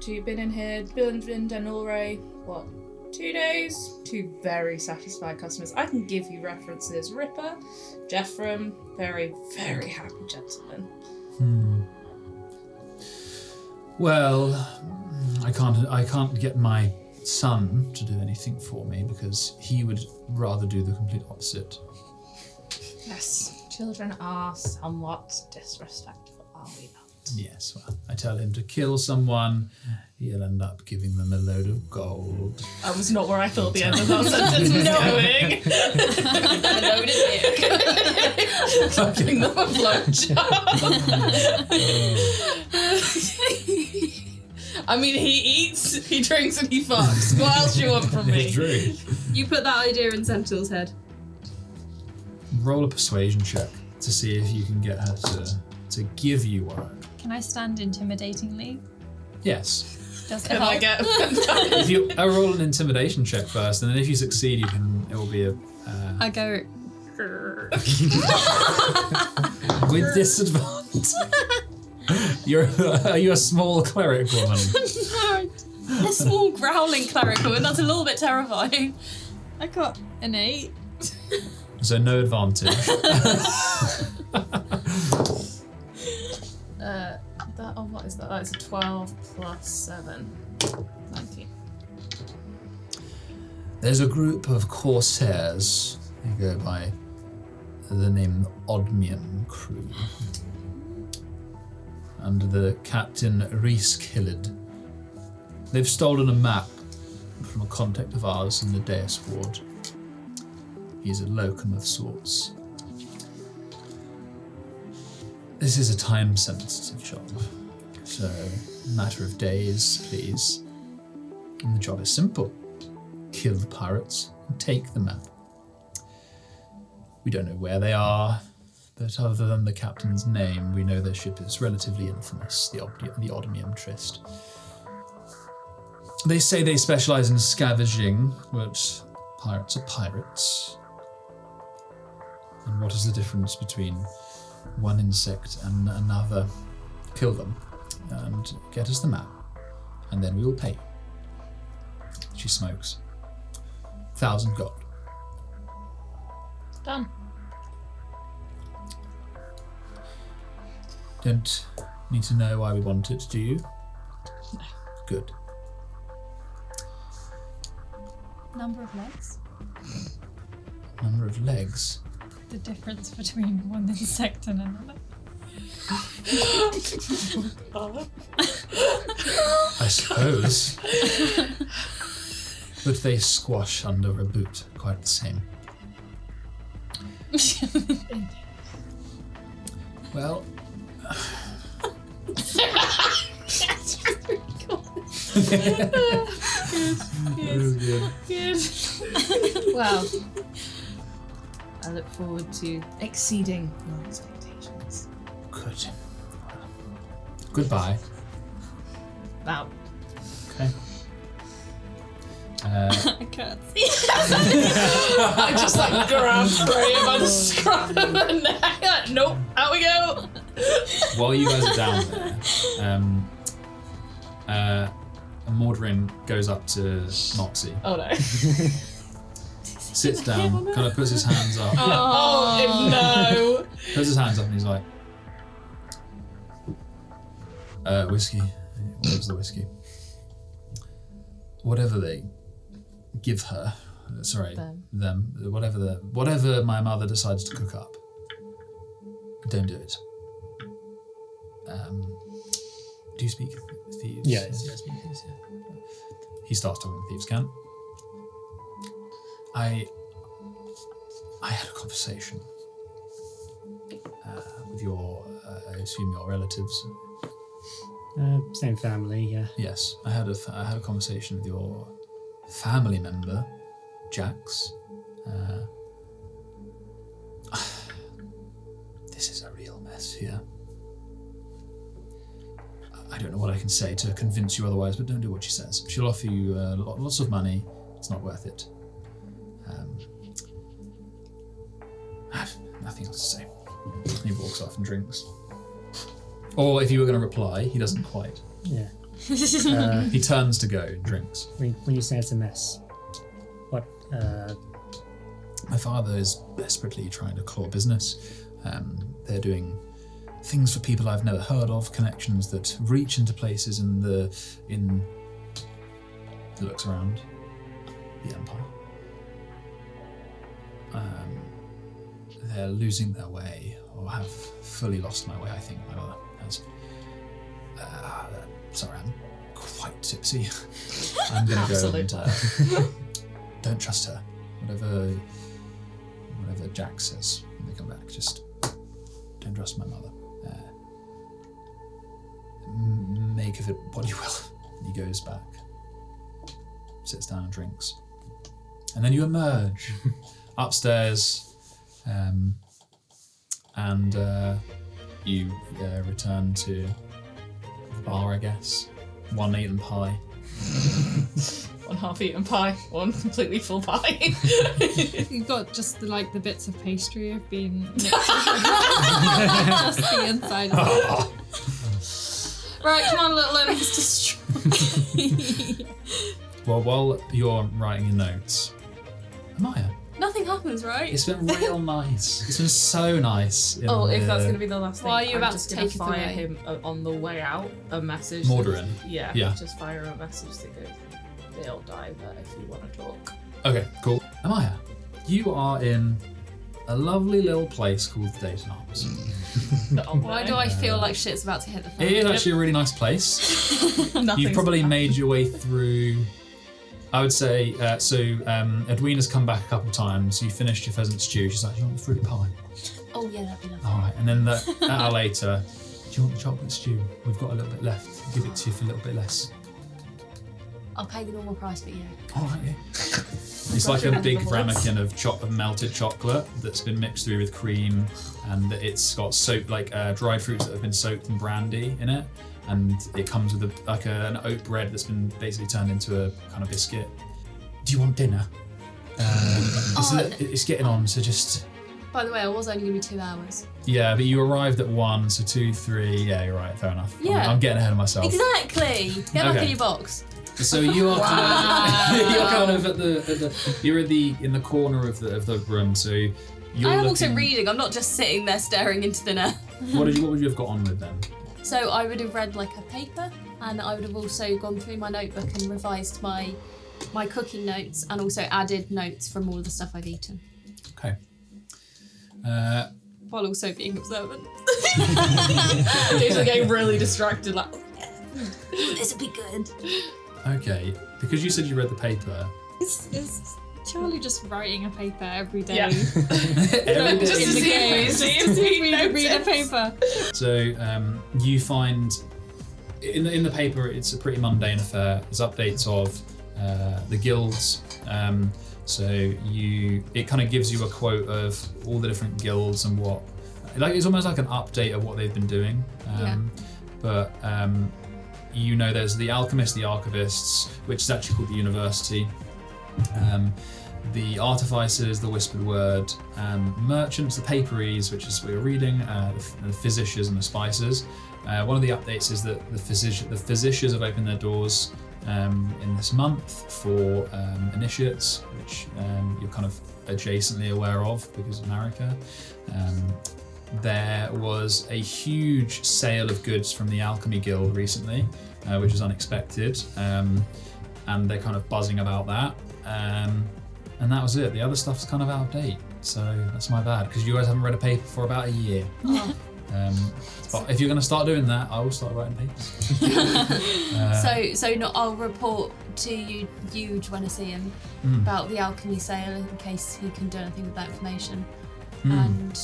You've been in here, been in Delnori, what, 2 days? 2 very satisfied customers. I can give you references. Ripper, Jeffram, very, very happy gentlemen. Well, I can't get my son to do anything for me because he would rather do the complete opposite. Yes, children are somewhat disrespectful, are we not? Yes, well, I tell him to kill someone, he'll end up giving them a load of gold. That was not where I thought the end of that sentence was going. A load of dick. Giving them a blowjob. I mean, he eats, he drinks, and he fucks. What else do you want from me? True. You put that idea in Sentinel's head. Roll a persuasion check to see if you can get her to give you work. Can I stand intimidatingly? Yes. Does it Can help? I get... If you roll an intimidation check first, and then if you succeed, it will be a I go. with disadvantage. Are you a small cleric woman? No, a small growling cleric woman. That's a little bit terrifying. I got an 8. So no advantage. What is that? That's a 12 plus 7. 19. There's a group of corsairs. They go by the name Odmium Crew. Under the captain Reese Killid. They've stolen a map from a contact of ours in the Deus Ward. He's a locum of sorts. This is a time-sensitive job, so matter of days, please. And the job is simple. Kill the pirates and take the map. We don't know where they are, but other than the captain's name, we know their ship is relatively infamous, the Odmium Trist. They say they specialize in scavenging, but pirates are pirates. And what is the difference between one insect and another? Kill them and get us the map, and then we will pay you. She smokes. 1,000 gold. Done. Don't need to know why we want it, do you? No. Good. Number of legs? Number of legs. The difference between one insect and another. I suppose. But they squash under a boot, quite the same. Well... Good. Well, I look forward to exceeding your expectations. Good. Goodbye. Wow. Okay. I can't see. I just like grab Graham by the scruff of the neck. Like, nope, out we go. While you guys are down there, Mordrin goes up to Moxie, Oh no. sits down, kind of puts his hands up. Oh no. Puts his hands up and he's like, whiskey. Where's the whiskey? Whatever they give her, them, whatever my mother decides to cook up, don't do it. Do you speak thieves? Yeah, I speak thieves, yeah. He starts talking thieves' cant. I had a conversation with your, I assume your relatives. Same family, yeah. Yes, I had a conversation with your family member, Jax. This is a real mess here. I don't know what I can say to convince you otherwise, but don't do what she says. She'll offer you lots of money. It's not worth it. I have nothing else to say. He walks off and drinks. Or if you were going to reply, he doesn't quite. Yeah. He turns to go and drinks. When you say it's a mess, what? My father is desperately trying to claw business. They're doing things for people I've never heard of, connections that reach into places he looks around the Empire. They're losing their way, or have fully lost my way, I think my mother has. Sorry, I'm quite tipsy. I'm gonna go and don't trust her. Whatever Jack says when they come back, just don't trust my mother. Make of it what you will. And he goes back, sits down and drinks. And then you emerge upstairs, and you return to the bar, I guess. One eaten pie. One half-eaten pie, one completely full pie. You've got just the bits of pastry have been mixed just the inside of it. Right, come on, little one. Well, while you're writing your notes, Amaya, Nothing happens, right? it's been real nice. It's been so nice. If that's going to be the last thing, Why are you I'm about just to gonna take it fire away? him on the way out a message. Mordrin. Yeah, Yeah. just fire him a message that goes, they'll die there if you want to talk. Okay, cool. Amaya, you are in a lovely little place called the Dayton Arms. Why do I feel like shit's about to hit the fan? It is actually a really nice place. You've probably made your way through, I would say, Edwina's come back a couple of times. You finished your pheasant stew. She's like, do you want the fruit pie? Oh yeah, that'd be lovely. All right, and then an hour later, do you want the chocolate stew? We've got a little bit left. I'll give it to you for a little bit less. I'll pay the normal price, but yeah. All right, yeah. It's like a big ramekin of melted chocolate that's been mixed through with cream, and it's got dried fruits that have been soaked in brandy in it, and it comes with an oat bread that's been basically turned into a kind of biscuit. Do you want dinner? It's getting on, so just... By the way, I was only going to be 2 hours. Yeah, but you arrived at 1, so 2, 3... Yeah, you're right, fair enough. Yeah. I'm getting ahead of myself. Exactly! Get back Okay. in your box. So you are you're kind of in the corner of the room. So you're I am also reading. I'm not just sitting there staring into thin air. What would you have got on with then? So I would have read like a paper, and I would have also gone through my notebook and revised my cooking notes, and also added notes from all of the stuff I've eaten. Okay. While also being observant. Dave's getting really distracted, like, This would be good. Okay. Because you said you read the paper. Is Charlie just writing a paper every day? Yeah. Every day. Just In the game. to see Read a paper. So you find in the paper it's a pretty mundane affair. There's updates of the guilds. It kind of gives you a quote of all the different guilds and what, like it's almost like an update of what they've been doing. But you know, there's the alchemist, the archivists, which is actually called the university. The artificers, the whispered word, merchants, the paperies, which is what you're reading, the physicians and the spicers. One of the updates is that the physicians have opened their doors in this month for initiates, which you're kind of adjacently aware of because of Marika. There was a huge sale of goods from the Alchemy Guild recently, which was unexpected, and they're kind of buzzing about that. And that was it. The other stuff's kind of out of date, so that's my bad, because you guys haven't read a paper for about a year. But if you're going to start doing that, I will start writing papers. I'll report to you, Eugene, when I see him about the alchemy sale in case he can do anything with that information. And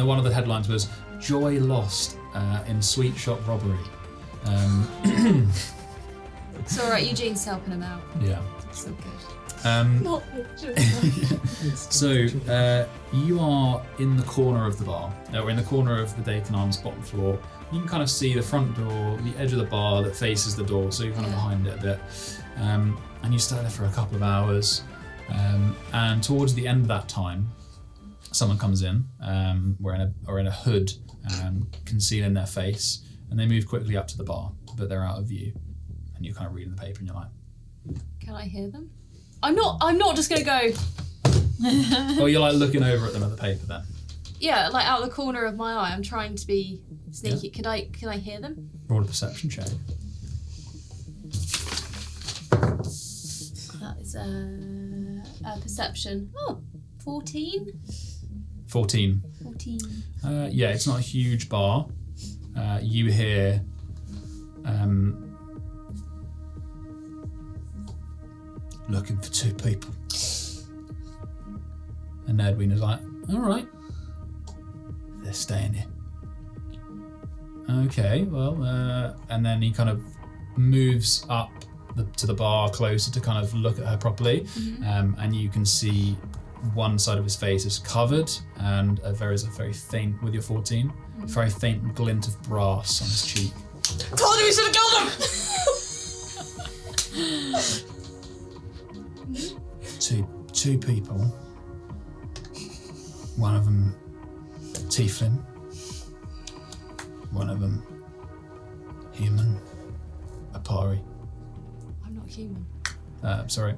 one of the headlines was "Joy Lost in Sweet Shop Robbery." It's all right. Eugene's helping him out. Yeah. It's all good. Not So you are in the corner of the bar. We're in the corner of the Dayton Arms bottom floor. You can kind of see the front door, the edge of the bar that faces the door, so you're kind of behind it a bit. And you stay there for a couple of hours. And towards the end of that time, someone comes in, wearing a hood, concealing their face, and they move quickly up to the bar, but they're out of view. And you're kind of reading the paper, and you're like, "Can I hear them?" I'm not just gonna go. Or you're like looking over at them at the paper then. Yeah, like out the corner of my eye. I'm trying to be sneaky. Yeah. Can I hear them? Roll a perception check. That is a perception. 14. 14. 14. Yeah, it's not a huge bar. You hear looking for 2 people. And Edwin is like, all right, they're staying here. Okay, well, and then he kind of moves up to the bar closer to kind of look at her properly. And you can see one side of his face is covered, and there is a very faint, with your 14, very faint glint of brass on his cheek. Told you we should have killed him! Two people. One of them tiefling. One of them human. Apari. I'm not human. Sorry.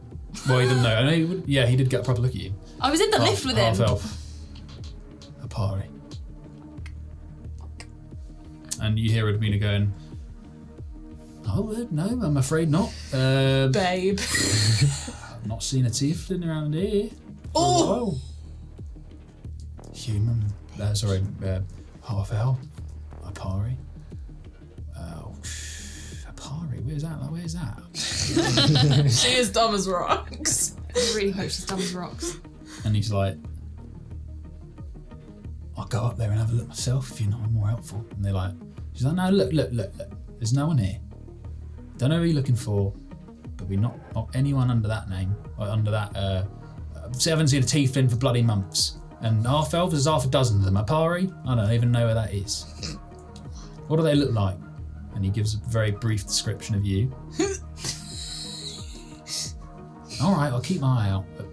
Well, he didn't know. I know he would. Yeah, he did get a proper look at you. I was in the lift with him. Half elf. Apari. And you hear Edwina going, "Oh no, I'm afraid not. Babe. I've not seen a tiefling around here. Oh! Human. Half elf. Apari. Apari. Where's that? She is dumb as rocks. I really hope she's dumb as rocks. And he's like, I'll go up there and have a look myself if you're not more helpful. And they're like, she's like, no, look. There's no one here. Don't know who you're looking for, but we're not anyone under that name, or under that, I haven't seen a tiefling for bloody months. And half elves, there's half a dozen of them. Apari, I don't even know where that is. What do they look like? And he gives a very brief description of you. All right, I'll keep my eye out, but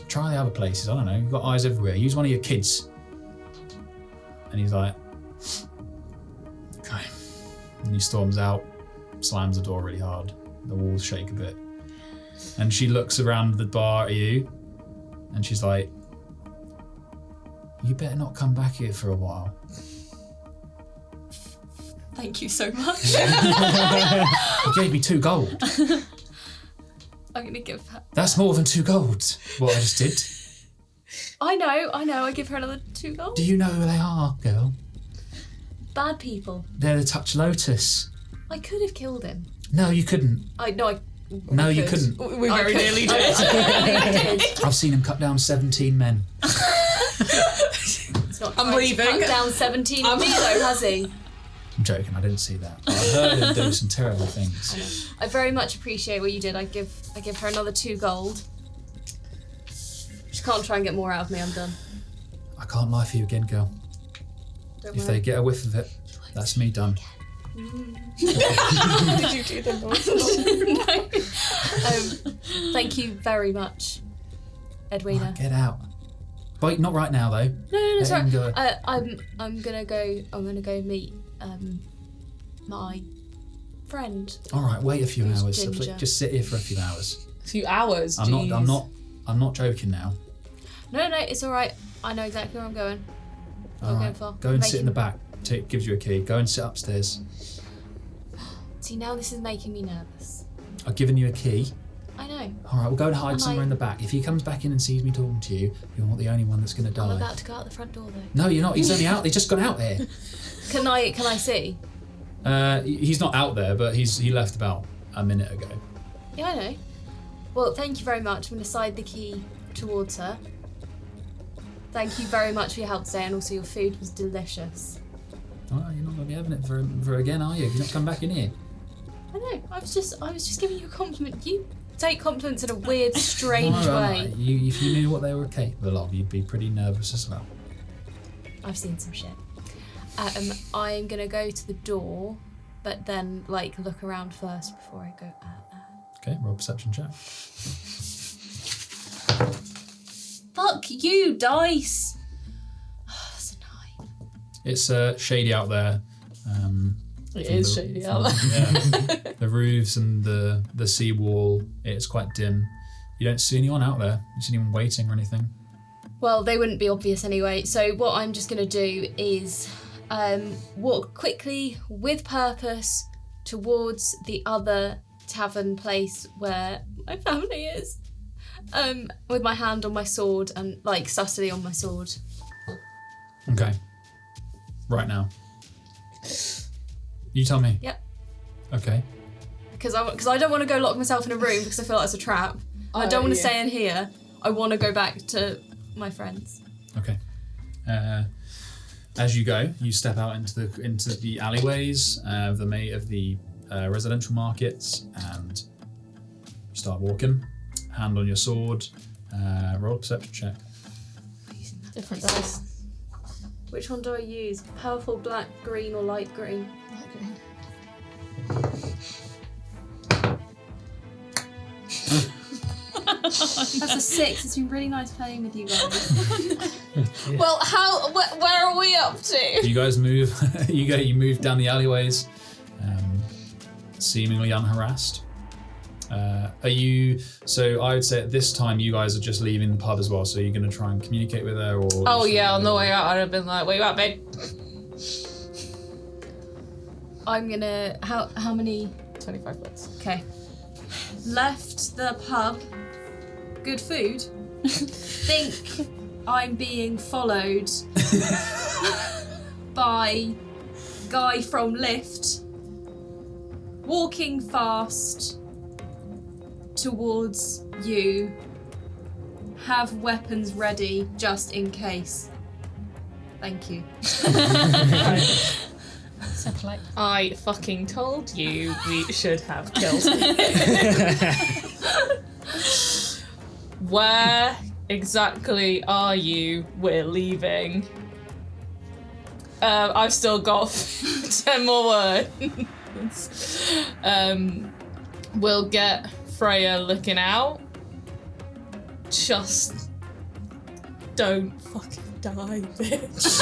try the other places. I don't know, you've got eyes everywhere. Use one of your kids. And he's like, okay. And he storms out, slams the door really hard. The walls shake a bit. And she looks around the bar at you, and she's like, you better not come back here for a while. Thank you so much. You gave me 2 gold. I'm gonna give her. That's more than 2 gold, what I just did. I know. I give her another 2 gold. Do you know who they are, girl? Bad people. They're the Touch Lotus. I could have killed him. No, you couldn't. No, you couldn't. We very nearly did. I've seen him cut down 17 men. It's not I'm tried to leaving. Cut down 17 of me though, has he? I'm joking, I didn't see that. But I heard him do some terrible things. I very much appreciate what you did. I give her another 2 gold. She can't try and get more out of me. I'm done. I can't lie for you again, girl. Don't If worry. they get a whiff of it, that's me done. Did you do the voice? No. Thank you very much, Edwina. Right, get out. Wait, not right now though. No, Let sorry. him go. I'm gonna go meet my friend. All right, wait a few Who's hours. ginger? Just sit here for a few hours. A few hours. I'm not joking now. No, it's all right. I know exactly where I'm going. All right, go and sit in the back. Gives you a key. Go and sit upstairs. See, now this is making me nervous. I've given you a key. I know. All right, we'll go and hide And somewhere in the back. If he comes back in and sees me talking to you, you're not the only one that's going to I'm die. about to go out the front door though. No, you're not. He's only out. He's just gone out there. Can I see? He's not out there, but he left about a minute ago. Yeah, I know. Well, thank you very much. I'm going to slide the key towards her. Thank you very much for your help today, and also your food was delicious. Oh, you're not going to be having it for again, are you? Have you not come back in here? I know. I was just giving you a compliment. You take compliments in a weird, strange way. If you knew what they were capable of, you'd be pretty nervous as well. I've seen some shit. I'm gonna go to the door, but then look around first before I go. Okay, roll perception check. Fuck you, dice. That's a 9. It's shady out there. It is shady out there. Yeah. The roofs and the seawall, it's quite dim. You don't see anyone out there. You see anyone waiting or anything? Well, they wouldn't be obvious anyway. So what I'm just gonna do is walk quickly with purpose towards the other tavern place where my family is. With my hand on my sword and subtly on my sword. Okay. Right now. You tell me. Yep. Okay. Because I don't want to go lock myself in a room because I feel like it's a trap. I don't want to stay in here. I want to go back to my friends. Okay. As you go, you step out into the alleyways of the residential markets, and you start walking. Hand on your sword. Roll a perception check. Different dice. Which one do I use? Powerful black, green, or light green? That's a 6. It's been really nice playing with you guys. Well, where are we up to? You guys move. You move down the alleyways, seemingly unharassed. Are you? So I would say at this time you guys are just leaving the pub as well. So you're going to try and communicate with her, or? Oh yeah, on the way out I'd have been like, "Where you at, babe?" I'm gonna. How many? 25 bucks. Okay. Left the pub. Good food. Think I'm being followed by guy from lift. Walking fast towards you. Have weapons ready just in case. Thank you. So polite. I fucking told you we should have killed. Where exactly are you? We're leaving. I've still got 10 more words. We'll get Freya looking out. Just don't fucking die, bitch.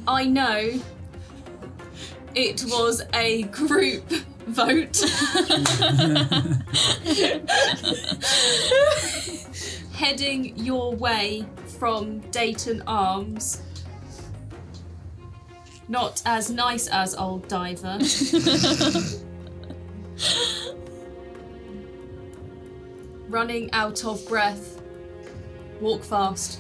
I know it was a group vote. Heading your way from Dayton Arms. Not as nice as Old Diver. Running out of breath. Walk fast.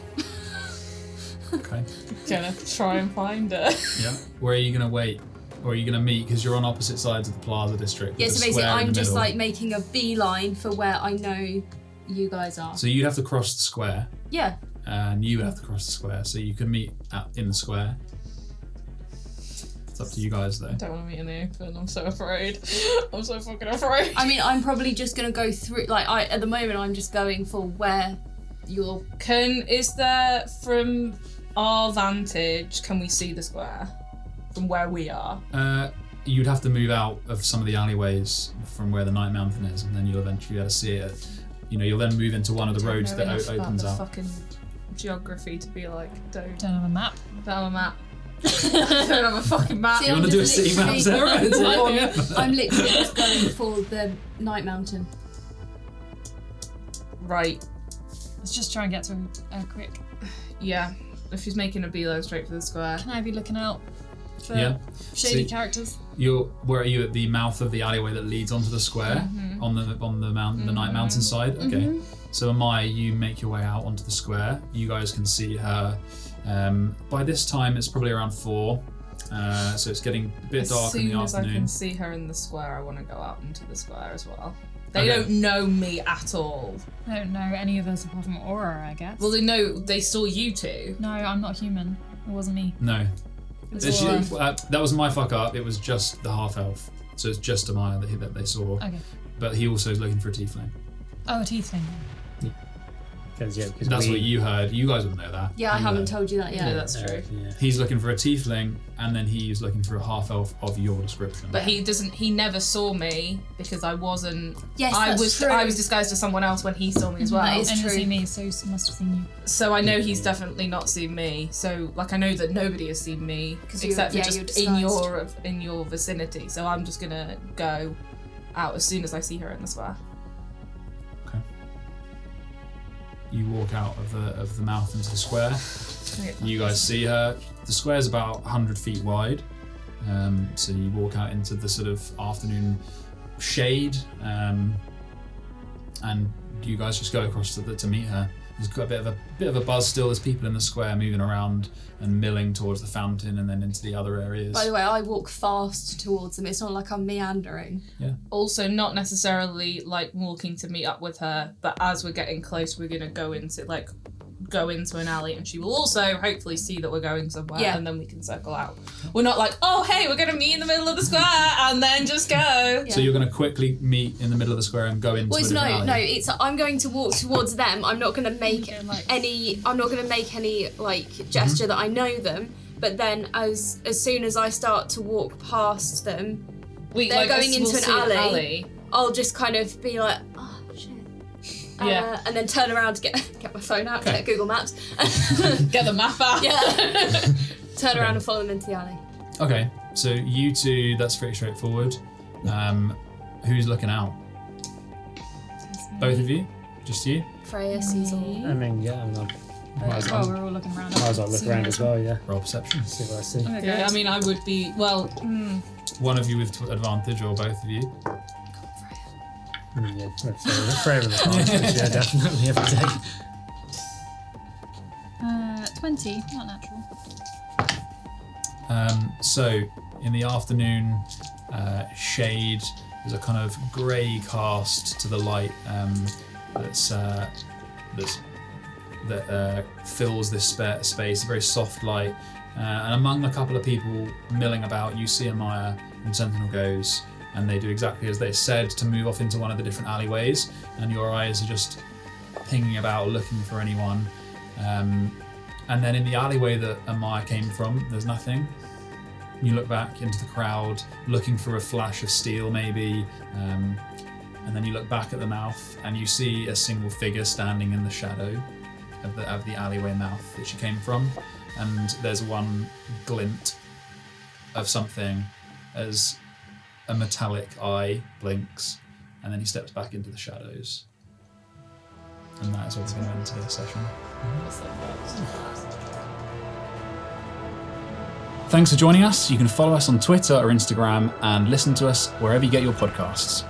Okay. Gonna try and find her. Yeah. Where are you going to wait? Or are you going to meet? Because you're on opposite sides of the Plaza District. Yeah, with so the basically square in I'm the just middle. making a beeline for where I know you guys are. So you'd have to cross the square, Yeah. and you would have to cross the square. So you can meet in the square. It's up to you guys, though. I don't want to meet in the open. I'm so afraid. I'm so fucking afraid. I mean, I'm probably just gonna go through. At the moment, I'm just going for where you're. Is there, from our vantage, can we see the square from where we are? You'd have to move out of some of the alleyways from where the Night Mountain is, and then you'll eventually be able to see it. You'll then move into one of the roads that opens the up. fucking geography to be like, don't Don't have a map. have a map. I don't have a fucking map. See, You I'm want to do a just city map, literally- Sarah? It's a long effort. I'm literally just going for the Night Mountain. Right. Let's just try and get to a quick. Yeah. If she's making a beeline straight for the square. Can I be looking out for Yeah. shady See- characters? Where are you at the mouth of the alleyway that leads onto the square on the mountain, the Night Mountain side? Okay. So Amaya, you make your way out onto the square. You guys can see her. By this time, it's probably around 4. So it's getting a bit dark in the As soon as I afternoon. can see her in the square, I want to go out into the square as well. They Okay. don't know me at all. I don't know any of us apart from Aura, I guess. Well, they saw you two. No, I'm not human. It wasn't me. No. It's It's- Aura. that was my fuck up. It was just the half elf. So it's just Amaya that they saw. Okay. But he also is looking for a tiefling. Oh, a teeth thing. Because That's what you heard. You guys would know that. Yeah, I You haven't heard. told you that yet. Yeah, that's true. Yeah. He's looking for a tiefling, and then he's looking for a half elf of your description. But he never saw me because I wasn't. Yes, I that's was true. I was disguised as someone else when he saw me as well. That is And you true. see me, so he must have seen you. So I know he's definitely not seen me. So like I know that nobody has seen me 'Cause except for you're just disguised. in your vicinity. So I'm just gonna go out as soon as I see her in the square. You walk out of the mouth into the square. You guys see her. The square's about 100 feet wide. So you walk out into the sort of afternoon shade, and you guys just go across to meet her. There's got a bit of a buzz still. There's people in the square moving around and milling towards the fountain and then into the other areas. By the way, I walk fast towards them. It's not like I'm meandering. Also, not necessarily like walking to meet up with her, but as we're getting close, we're gonna go into an alley, and she will also hopefully see that we're going somewhere, Yeah. and then we can circle out. We're not like, oh hey, we're gonna meet in the middle of the square and then just go. So you're going to quickly meet in the middle of the square and go into Well, a it's different alley. it's I'm going to walk towards them. I'm not going to make any. I'm not going to make any like gesture that I know them. But then, as soon as I start to walk past them, they're going into an alley. I'll just kind of be like, oh shit. Yeah. And then turn around to get my phone out, get Google Maps. Get the map out. Yeah. Turn around and follow them into the alley. Okay, so you two, that's pretty straightforward. Who's looking out? Both of you? Just you? Freya sees all. I mean, yeah, I'm not. Might as Oh, well, we're all looking around. might as well look around as well, yeah. Roll perception. See what I see. Okay, Yeah, guys. I mean, I would be well. One of you with advantage, or both of you. Yeah, forever the advantage, yeah, definitely every day. 20, not natural. So, in the afternoon shade, there's a kind of grey cast to the light that fills this space, a very soft light. And among a couple of people milling about, you see Amaya and Sentinel goes, and they do exactly as they said, to move off into one of the different alleyways, and your eyes are just pinging about looking for anyone. And then in the alleyway that Amaya came from, there's nothing. You look back into the crowd, looking for a flash of steel maybe, and then you look back at the mouth and you see a single figure standing in the shadow of the alleyway mouth that she came from, and there's one glint of something as a metallic eye blinks, and then he steps back into the shadows. And that is where we're going to end today's session. Thanks for joining us. You can follow us on Twitter or Instagram and listen to us wherever you get your podcasts.